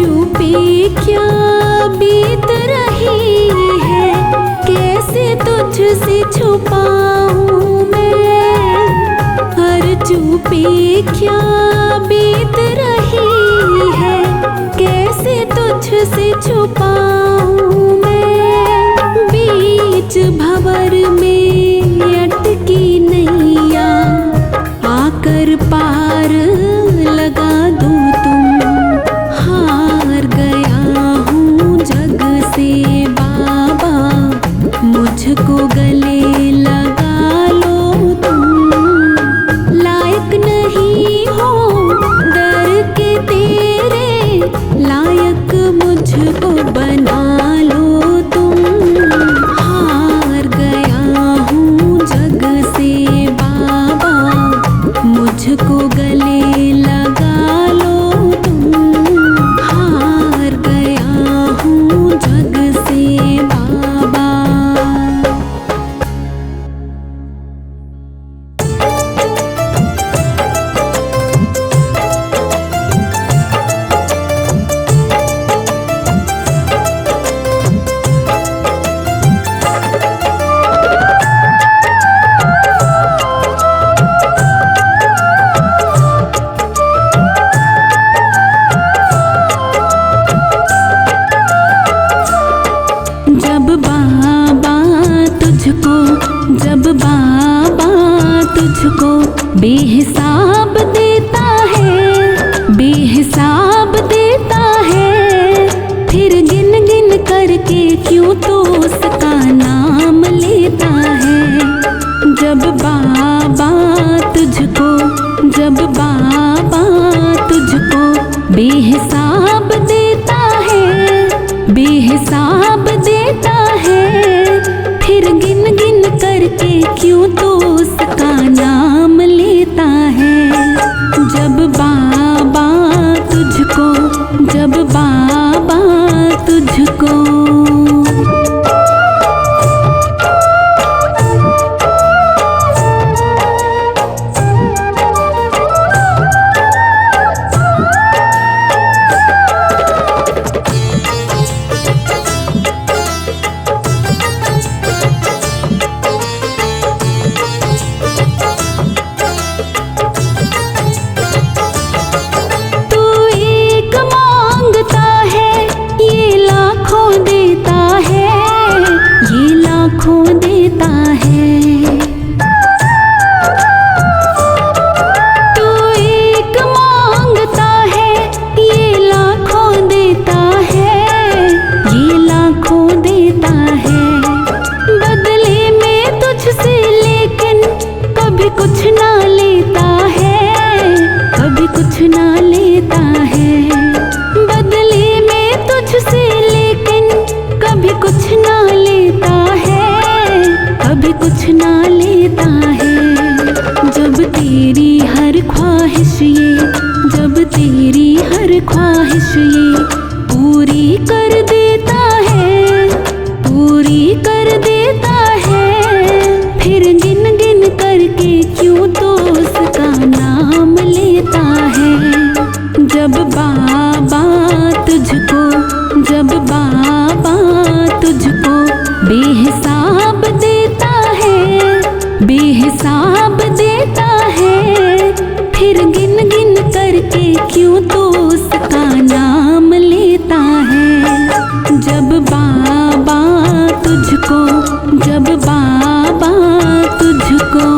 चुपी क्या बीत रही है, कैसे तुझसे छुपाऊं मैं। हर चुपी क्या बीत रही है, कैसे तुझसे छुपाऊं मैं। बीच भंवर में अटकी नैया, आकर पार लगा दो तुम। हार गया हूँ जग से बाबा, मुझको गले लगा लो तुम। लायक नहीं हो डर के तेरे, लायक मुझको बना लो तुम। हार गया हूँ जग से बाबा, मुझको गले लगा लो तुम। हार गया हूँ जग से बाबा। जब बाबा तुझको बेहिसाब देता है, बेहिसाब देता है, फिर गिन गिन करके क्यों तो उसका नाम लेता है। जब बाबा तुझको, जब बाबा तुझको बेहिसाब देता है, बेहिसाब देता है, फिर गिन गिन करके क्यों तो उसका नाम लेता है। जब बाबा तुझको, जब बाबा तुझको देता है। तू एक मांगता है, ये लाखों देता है, ये लाखों देता है। बदले में तुझसे लेकिन कभी कुछ ना लेता है, कभी कुछ ना लेता है। बदले में तुझसे लेकिन कभी कुछ ना लेता है, कभी कुछ ना लेता है। जब तेरी हर ख्वाहिश ये, जब तेरी हर ख्वाहिश ये पूरी कर देता है, पूरी कर देता है, फिर गिन गिन करके क्यों तो उसका नाम लेता है। जब बाबा तुझको, जब बाबा तुझको बेहिसाब देता है, बेहिसाब देता है, फिर गिन गिन करके क्यों तो उसका नाम लेता है। जब बाबा तुझको, जब बाबा तुझको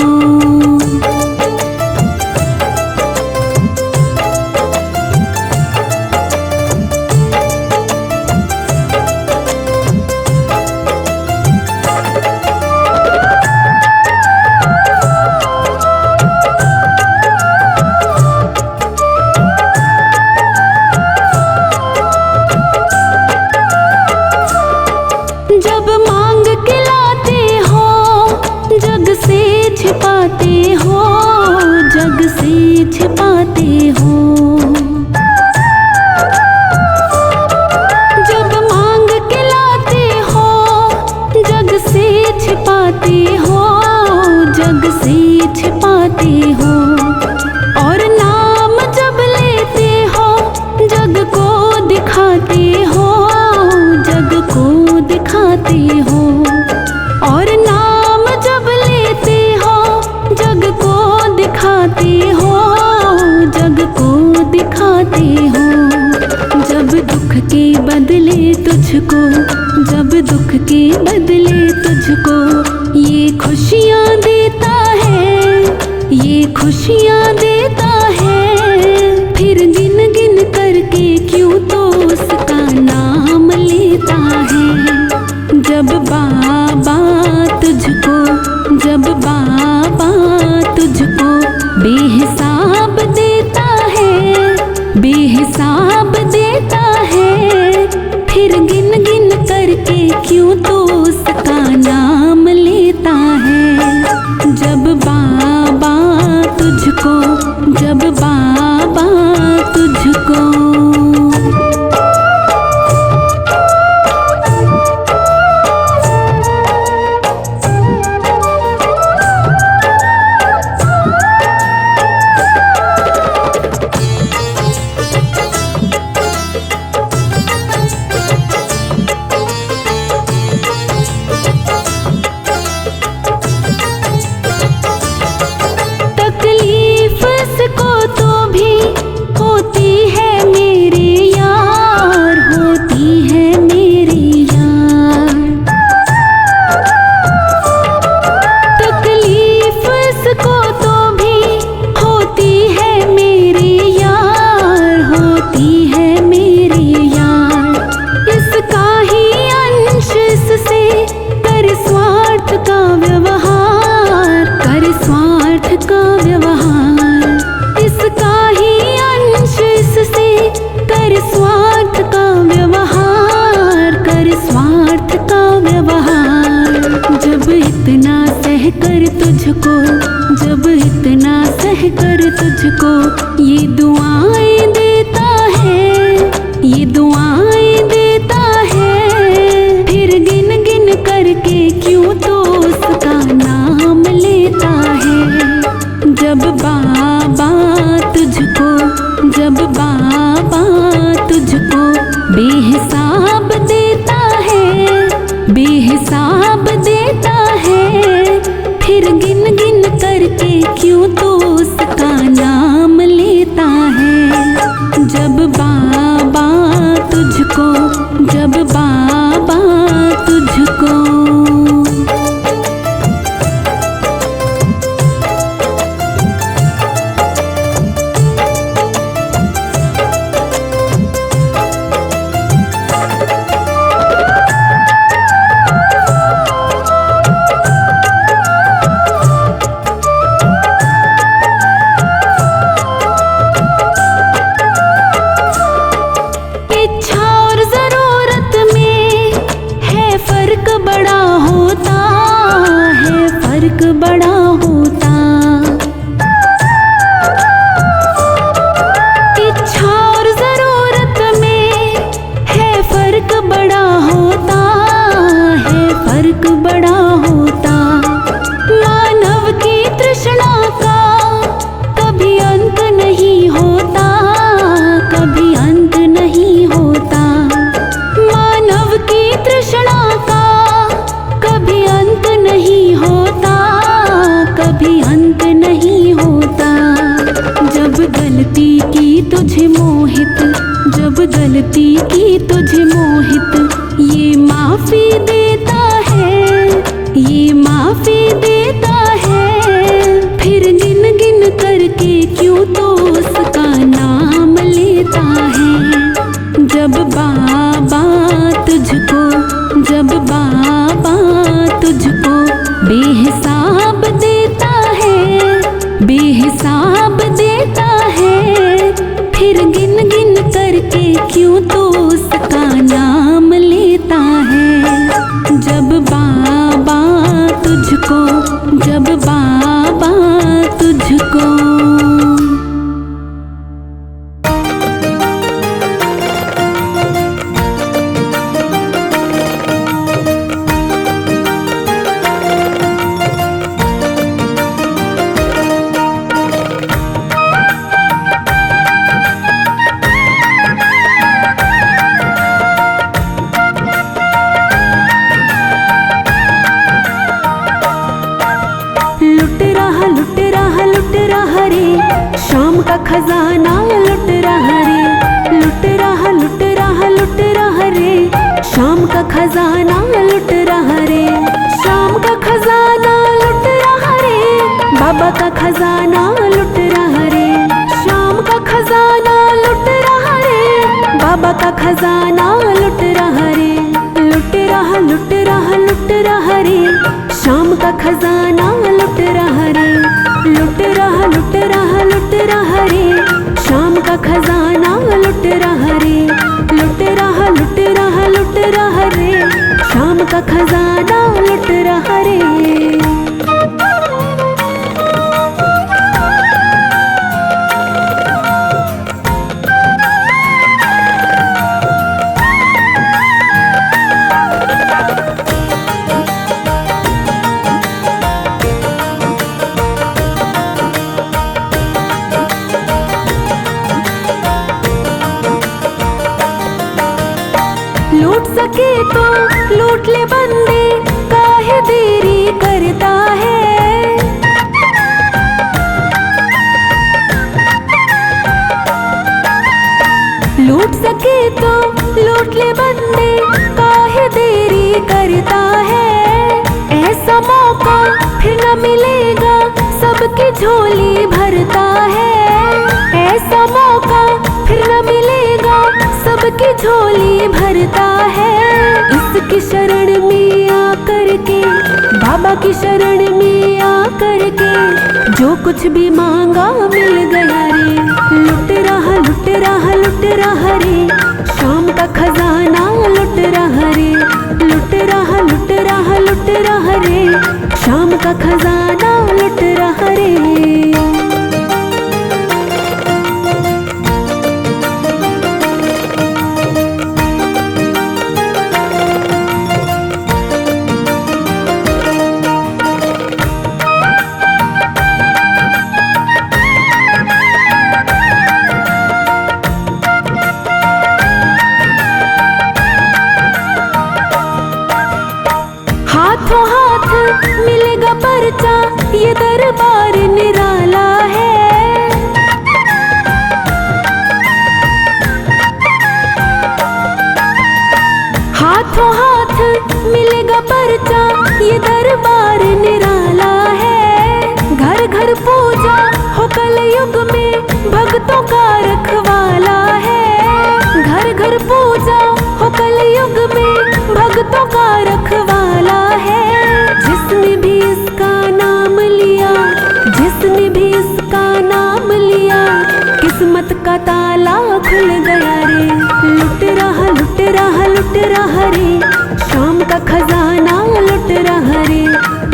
के बदले तुझको, जब दुख के बदले तुझको, ये खुशियाँ देता है, ये खुशियाँ देता है। फिर गिन गिन करके क्यों तो उसका नाम लेता है। जब बाबा तुझको, जब बाबा तुझको बेहिसाब देता है, बेहिसाब देता है। फिर गिन गिन करके क्यों तो उसका नाम लेता है। जब बाबा तुझको, जब बाबा तुझको। जब इतना सह कर तुझको ये दुआएं देता है, ये दुआएं देता है। फिर गिन गिन करके क्यों तो उसका नाम लेता है। जब बाबा तुझको, जब बाबा तुझको बेहिसाब देता है, बेहिसाब देता है। फिर गिन गिन करके क्यों तो उसका नाम लेता है। जब बाबा तुझको, जब बाबा तुझको। बड़ा होता इच्छा और जरूरत में है फर्क बड़ा होता है, फर्क बड़ा होता। मानव की तृष्णा का कभी अंत नहीं होता, कभी अंत नहीं होता। मानव की तृष्णा का कभी अंत नहीं होता, कभी अंत नहीं होता। जब गलती की तुझे मोहित, जब गलती की तुझे मोहित ये माफी देता है, ये माफी देता है। फिर गिन गिन करके क्यों तो उसका नाम लेता है। जब बाबा तुझको, जब बाबा तुझको बेहिसाब देता है, बेहिसाब देता है। फिर गिन गिन करके क्यों तो उसका नाम लेता है। जब बाबा तुझको, जब बाबा तुझको। शाम का खजाना लुट रहा रे, लुट रहा लुट रहा लुट शाम का खजाना लुट रहा रे, शाम का खजाना लुट रहा रे, बाबा का खजाना लुट रहा रे, शाम का खजाना लुट रहा रे, बाबा का खजाना लुट रहा रे, लुट रहा लुट रहा लुट रहा रे, शाम का खजाना लुट रहा रे, लुट रहा लुट रहा लुट रहा रे, शाम का खजाना लुट रहा रे, लुट रहा लुट रहा लुट रहा रे, शाम का खजाना लुट रहा रे। लूट सके तो लूट ले बंदे, काहे देरी करता है। लूट सके तो लूट ले बंदे, काहे देरी करता है। ऐसा मौका फिर न मिलेगा, सबकी झोली भरता है। ऐसा मौका फिर न मिलेगा, सबकी झोली भरता है। इसकी शरण में आकर के, बाबा की शरण में आकर के, जो कुछ भी मांगा मिल गया रे। लुट रहा लुट रहा लुट रहा रे, शाम का खजाना लुट रहा रे, लुट रहा लुट रहा लुट रहा रे, शाम का खजाना लुट रहा रे। हाथों हाथ मिलेगा पर्चा, ये दरबार निराला है। हाथों हाथ मिलेगा पर्चा, ये दरबार निराला है। घर घर पूजा हो कलयुग में, भक्तों का रखवाला है। घर घर पूजा हो कलयुग में, भक्तों का रखवाला है। जिसने भी इसका नाम लिया, जिसने भी इसका नाम लिया, किस्मत का ताला खुल गया रे। लुट रहा लुट रहा लुट रहा रे, शाम का खजाना लुट रहा रे,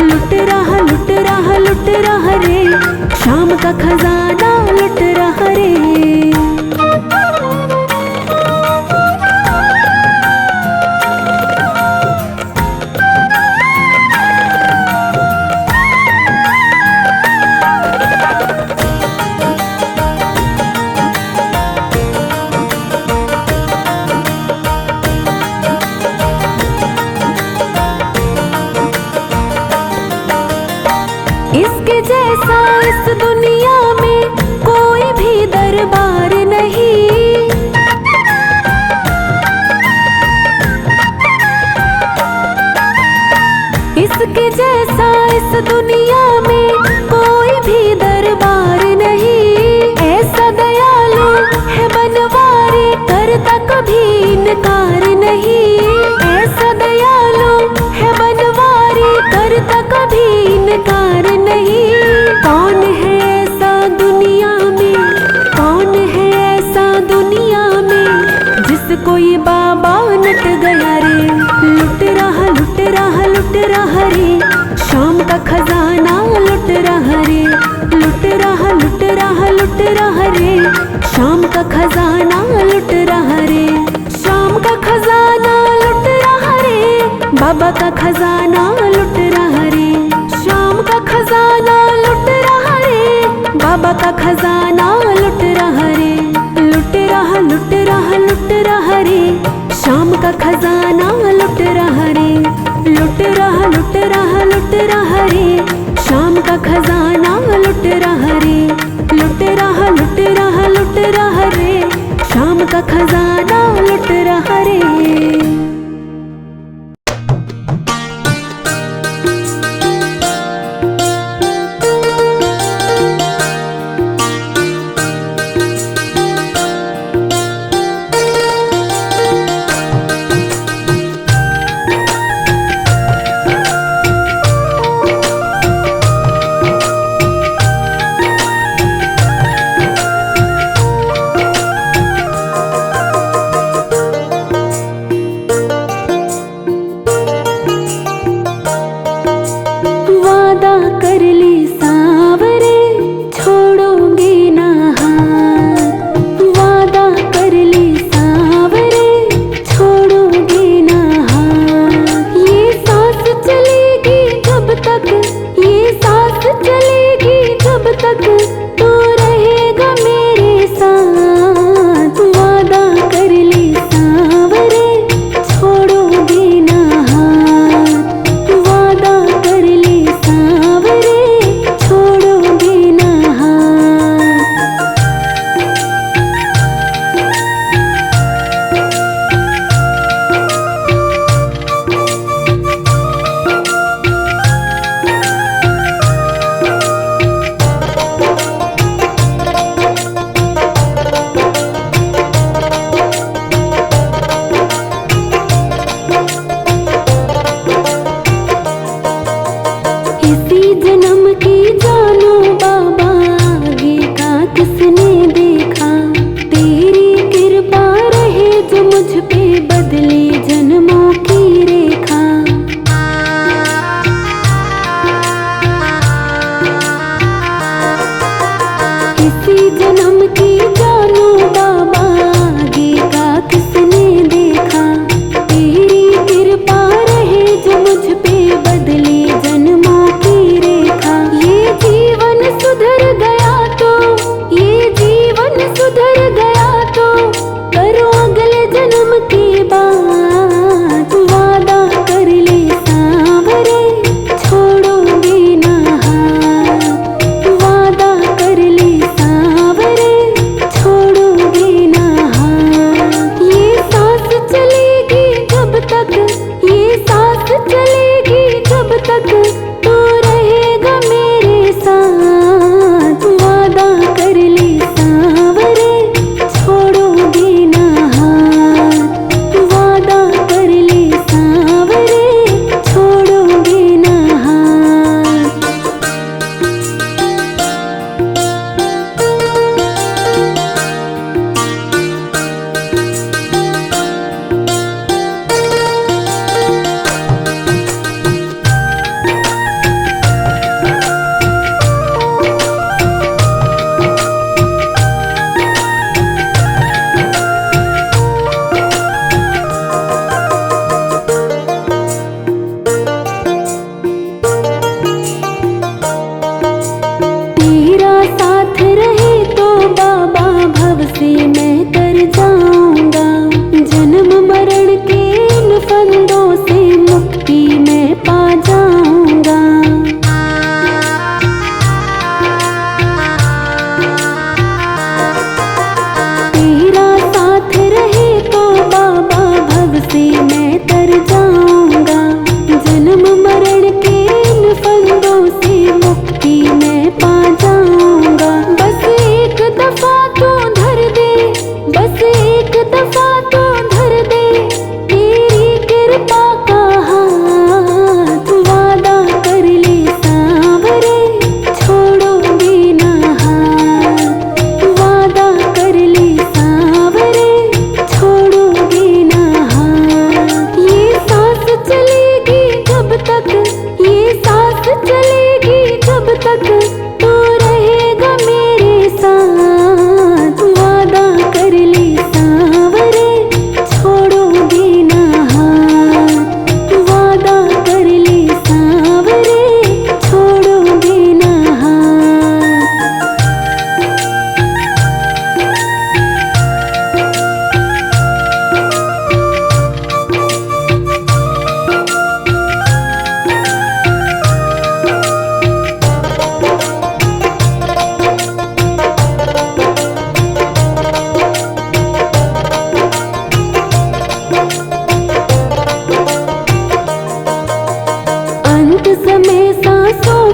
लुट रहा लुट रहा लुट रहा रे, शाम का खजाना लुट रहा रे। इसके जैसा इस दुनिया में कोई भी दरबार नहीं। इसके जैसा इस दुनिया में कोई भी दरबार नहीं। ऐसा दयालु है बनवारी, करता कभी इनकार नहीं। ऐसा दयालु है बनवारी, करता कभी इनकार नहीं। कौन है ऐसा दुनिया में, कौन है ऐसा दुनिया में, जिसको ये बाबा नट गया रे। लुट रहा लुट रहा लुट रहा रे, शाम का खजाना लुट रहा रे, लुट रहा लुट रहा लुट रहा रे, शाम का खजाना लुट रहा रे, शाम का खजाना लुट रहा रे, बाबा का खजाना लुट रहा रे, शाम का खजाना लुट रहा रे, बाबा का खजाना लुट रहा रे, लुट रहा लुट रहा लुट रहा रे, शाम का खजाना लुट रहा रे, लुट रहा लुट रहा लुट रहा रे, शाम का खजाना लुट रहा रे, लुट रहा लुट रहा लुट रहा रे, शाम का खजाना लुट रहा रे।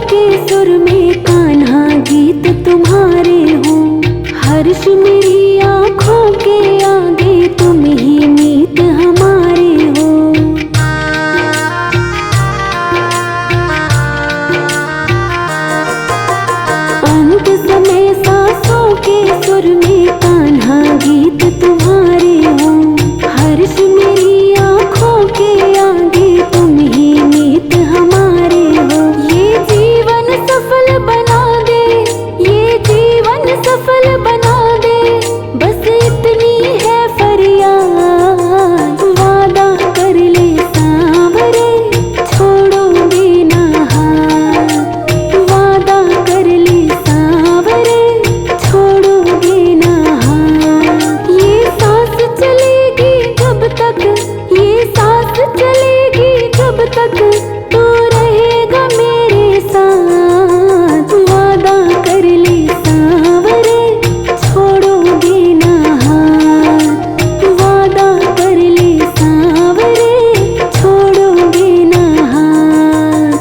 के सुर में कान्हा गीत तुम्हारे हो। हर्ष मेरी आँखों के आगे तुम ही मीत हमारे हो। अंत समय सांसों के सुर में कान्हा गीत तुम्हारे हो। हर्ष मेरी आँखों के आगे तुम ही मीत हमारे हो। ये जीवन सफल बना दे, ये जीवन सफल बना दे, बस इतनी है फरियाद। वादा कर ले सांवरे, छोड़ोगे ना हाथ। वादा कर ले सांवरे, छोड़ोगे ना हाथ। ये सांस चलेगी जब तक, ये सांस चलेगी जब तक तू रहेगा मेरे साथ। वादा कर ले सांवरे, छोड़ोगे ना हाथ। वादा कर ले सांवरे, छोड़ोगे ना हाथ।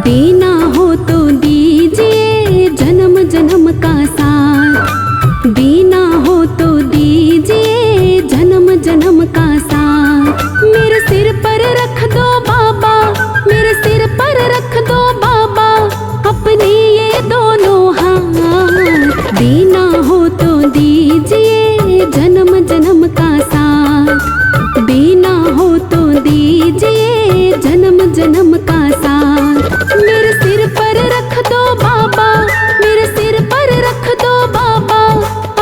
देना हो तो दीजिए जन्म जन्म का साथ। देना हो तो दीजिए जन्म जन्म का साथ। मेरे सिर पर रख दो बाबा, मेरे सिर पर रख दो बाबा, अपने ये दोनों हाथ। देना हो तो दीजिए जन्म जन्म का साथ। देना हो तो दीजिए जन्म जन्म का साथ। मेरे सिर पर रख दो बाबा, मेरे सिर पर रख दो बाबा,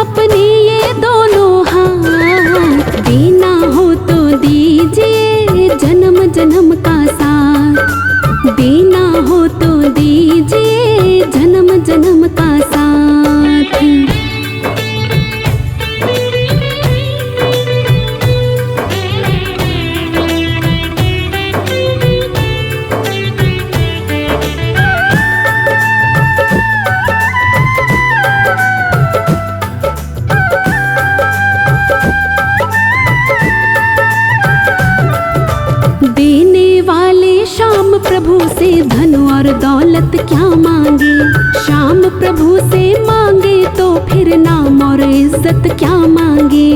अपने ये दोनों हाथ। देना हो तो दीजिए जन्म जन्म का साथ। देना हो तो दीजिए जन्म जन्म का साथ। देने वाले श्याम प्रभु से धन और दौलत क्या मांगे। श्याम प्रभु से मांगे तो फिर नाम और इज्जत क्या मांगे।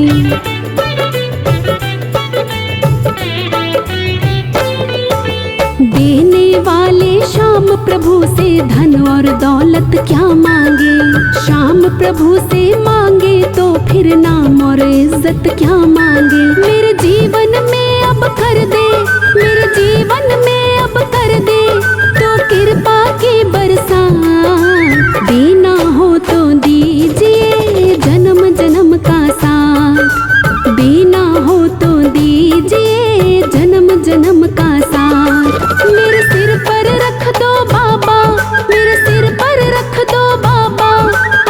देने वाले श्याम प्रभु से धन और दौलत क्या मांगे। श्याम प्रभु से मांगे तो फिर नाम और इज्जत क्या मांगे। मेरे जीवन में अब कर दे, मेरे जीवन में अब कर दे तो कृपा की बरसात। देना हो तो दीजिए जन्म जन्म का साथ। देना हो तो दीजिए जन्म जन्म का साथ। मेरे सिर पर रख दो बाबा, मेरे सिर पर रख दो बाबा,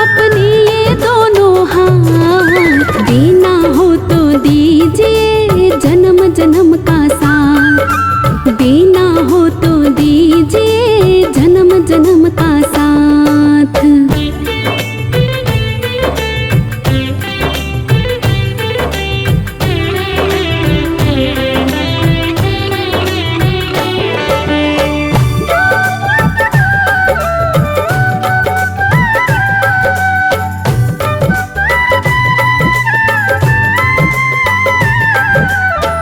अपने ये दोनों हाथ। देना हो तो दीजिए जन्म जन्म का साथ। देना हो तो दीजिए जन्म जन्म का साथ।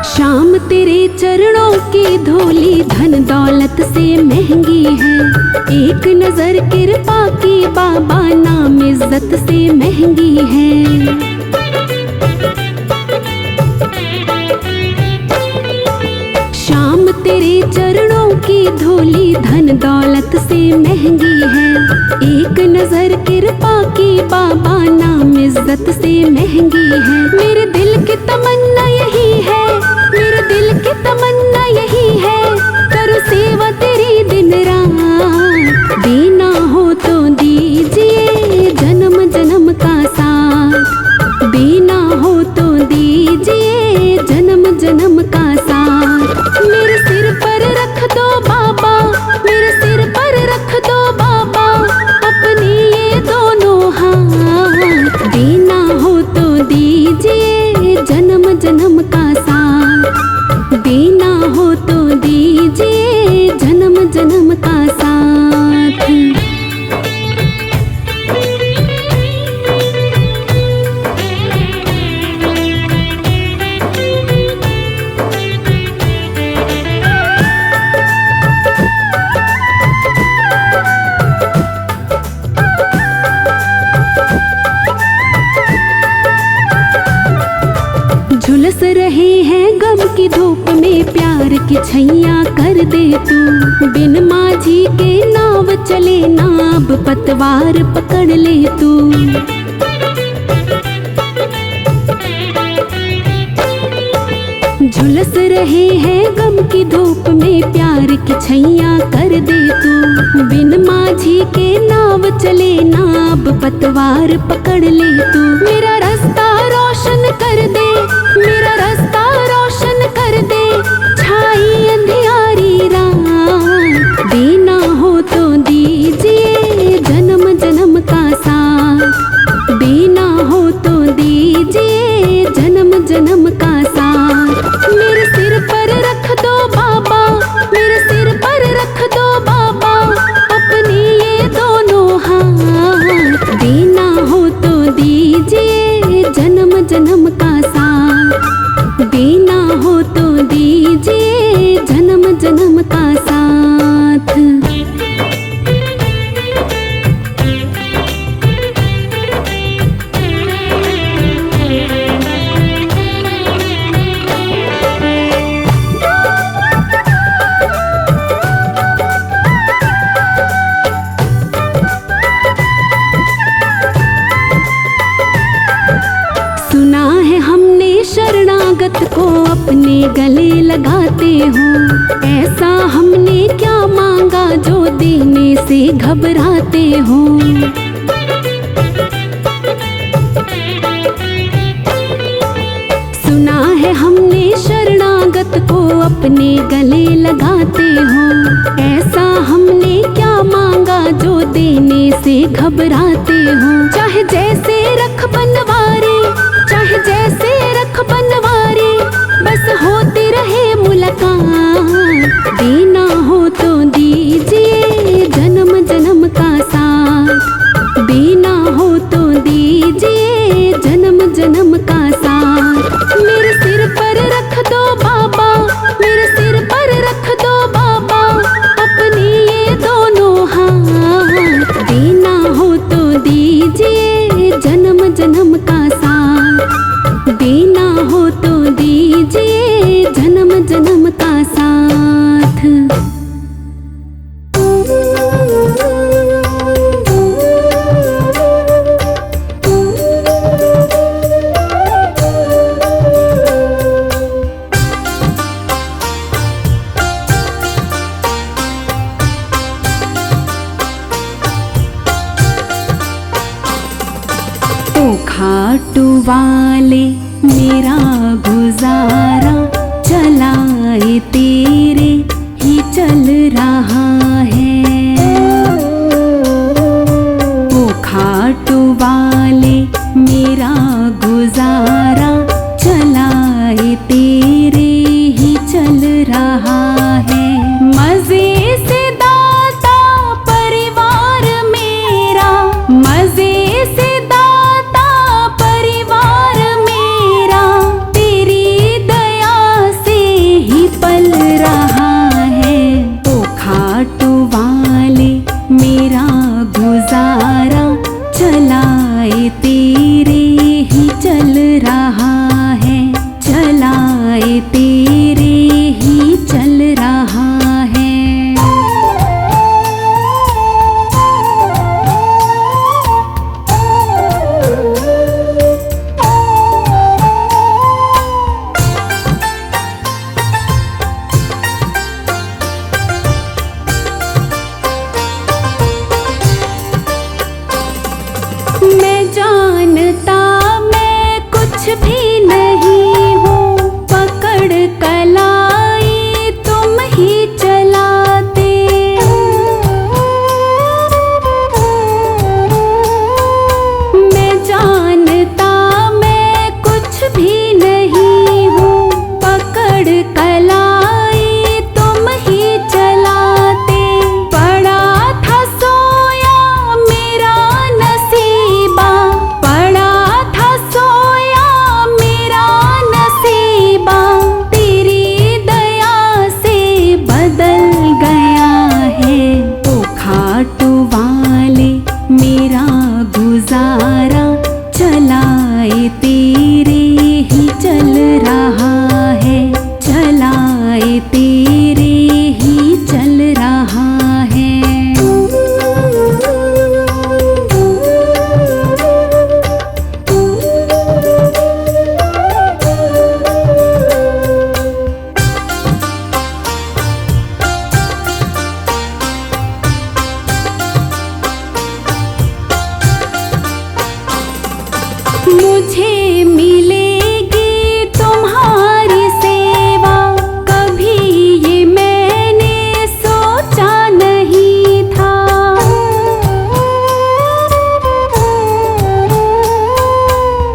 श्याम तेरे चरणों की धूली धन दौलत से महंगी है। एक नजर कृपा की बाबा नाम इज्जत से महंगी है। श्याम तेरे चरणों की धूली धन दौलत से महंगी है। एक नजर कृपा की बाबा नाम इज्जत से महंगी है। मेरे दिल की तमन्ना यही है, मेरे दिल की तमन्ना यही है, करो सेवा तेरी दिन रात। देना हो तो दीजिए जन्म जन्म का साथ। देना हो तो दीजिए की धूप में प्यार की छैया कर दे तू। बिन माझी के नाव चले ना, अब पतवार पकड़ ले तू। झुलस रहे हैं गम की धूप में प्यार की छैया कर दे तू। बिन माझी के नाव चले ना, अब पतवार पकड़ ले तू। मेरा रास्ता रोशन कर दे, मेरा रास्ता रोशन कर दे, छाई अंधियारी रात। देना हो तो दीजिए जन्म जन्म का साथ, देना हो तो दीजिए जन्म जन्म का साथ। मेरे सिर पर रख दो बाबा, मेरे सिर पर रख दो बाबा, अपने ये दोनों हाथ। देना हो तो दीजिए जन्म जन्म का साथ, देना हो तो दीजिए जन्म जन्म का साथ। सुना है हमने शरणागत को अपने गले लगाते हो, ऐसा हमने क्या मांगा जो देने से घबराते हो। सुना है हमने शरणागत को अपने गले लगाते हो, ऐसा हमने क्या मांगा जो देने से घबराते हो। चाहे जैसे रख बनवारी, चाहे जैसे रख बनवारी, बस होती रहे मुलाकात। देना हो तो दीजिए जन्म जन्म का साथ, देना हो तो दीजिए जन्म जन्म का साथ। मेरे सिर पर रख दो बाबा, मेरे सिर पर रख दो बाबा, अपने ये दोनों हाथ। देना हो तो दीजिए जन्म जन्म का साथ, देना हो तो दीजिए जन्म जन्म का साथ। ओ खाटू वाले मेरा गुजारा चलाए तेरे ही चल रहा है। ओ खाटू वाले मेरा गुजारा चलाए तेरे ही चल रहा है। मजे से दाता परिवार मेरा, मजे से दाता परिवार मेरा, तेरी दया से ही पल मुझे मिलेगी तुम्हारी सेवा, कभी ये मैंने सोचा नहीं था।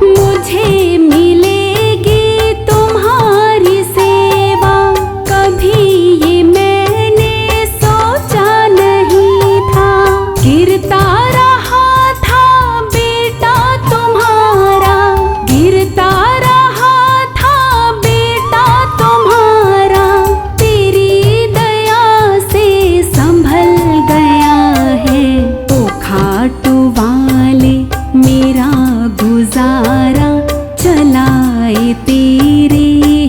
मुझे मिलेगी तुम्हारी सेवा, कभी ये मैंने सोचा नहीं था। गिरता रहा था बेटा तुम्हारा, गिरता रहा था बेटा तुम्हारा, तेरी दया से संभल गया है। ओ खाटू वाले मेरा गुजारा चलाए तेरे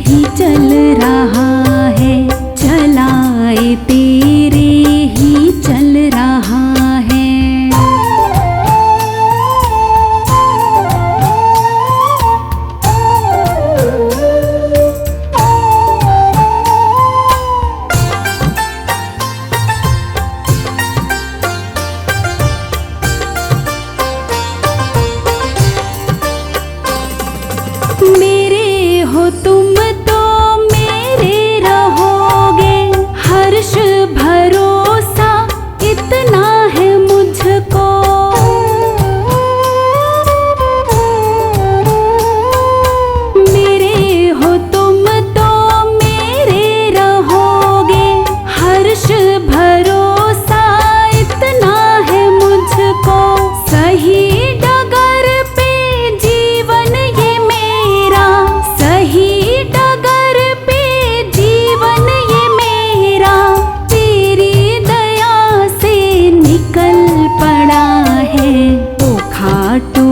ही चल रहा है, चलाए तेरे ही चल रहा है। मेरे हो तुम तो मेरे रहोगे, हर्ष भरोसा इतना है मुझको। मेरे हो तुम तो मेरे रहोगे, हर्ष भरोसा इतना है मुझको। सही डगर पे जीवन ये मेरा, सही डगर पे जीवन ये मेरा, तेरी दया से निकल पड़ा है। ओ खाटू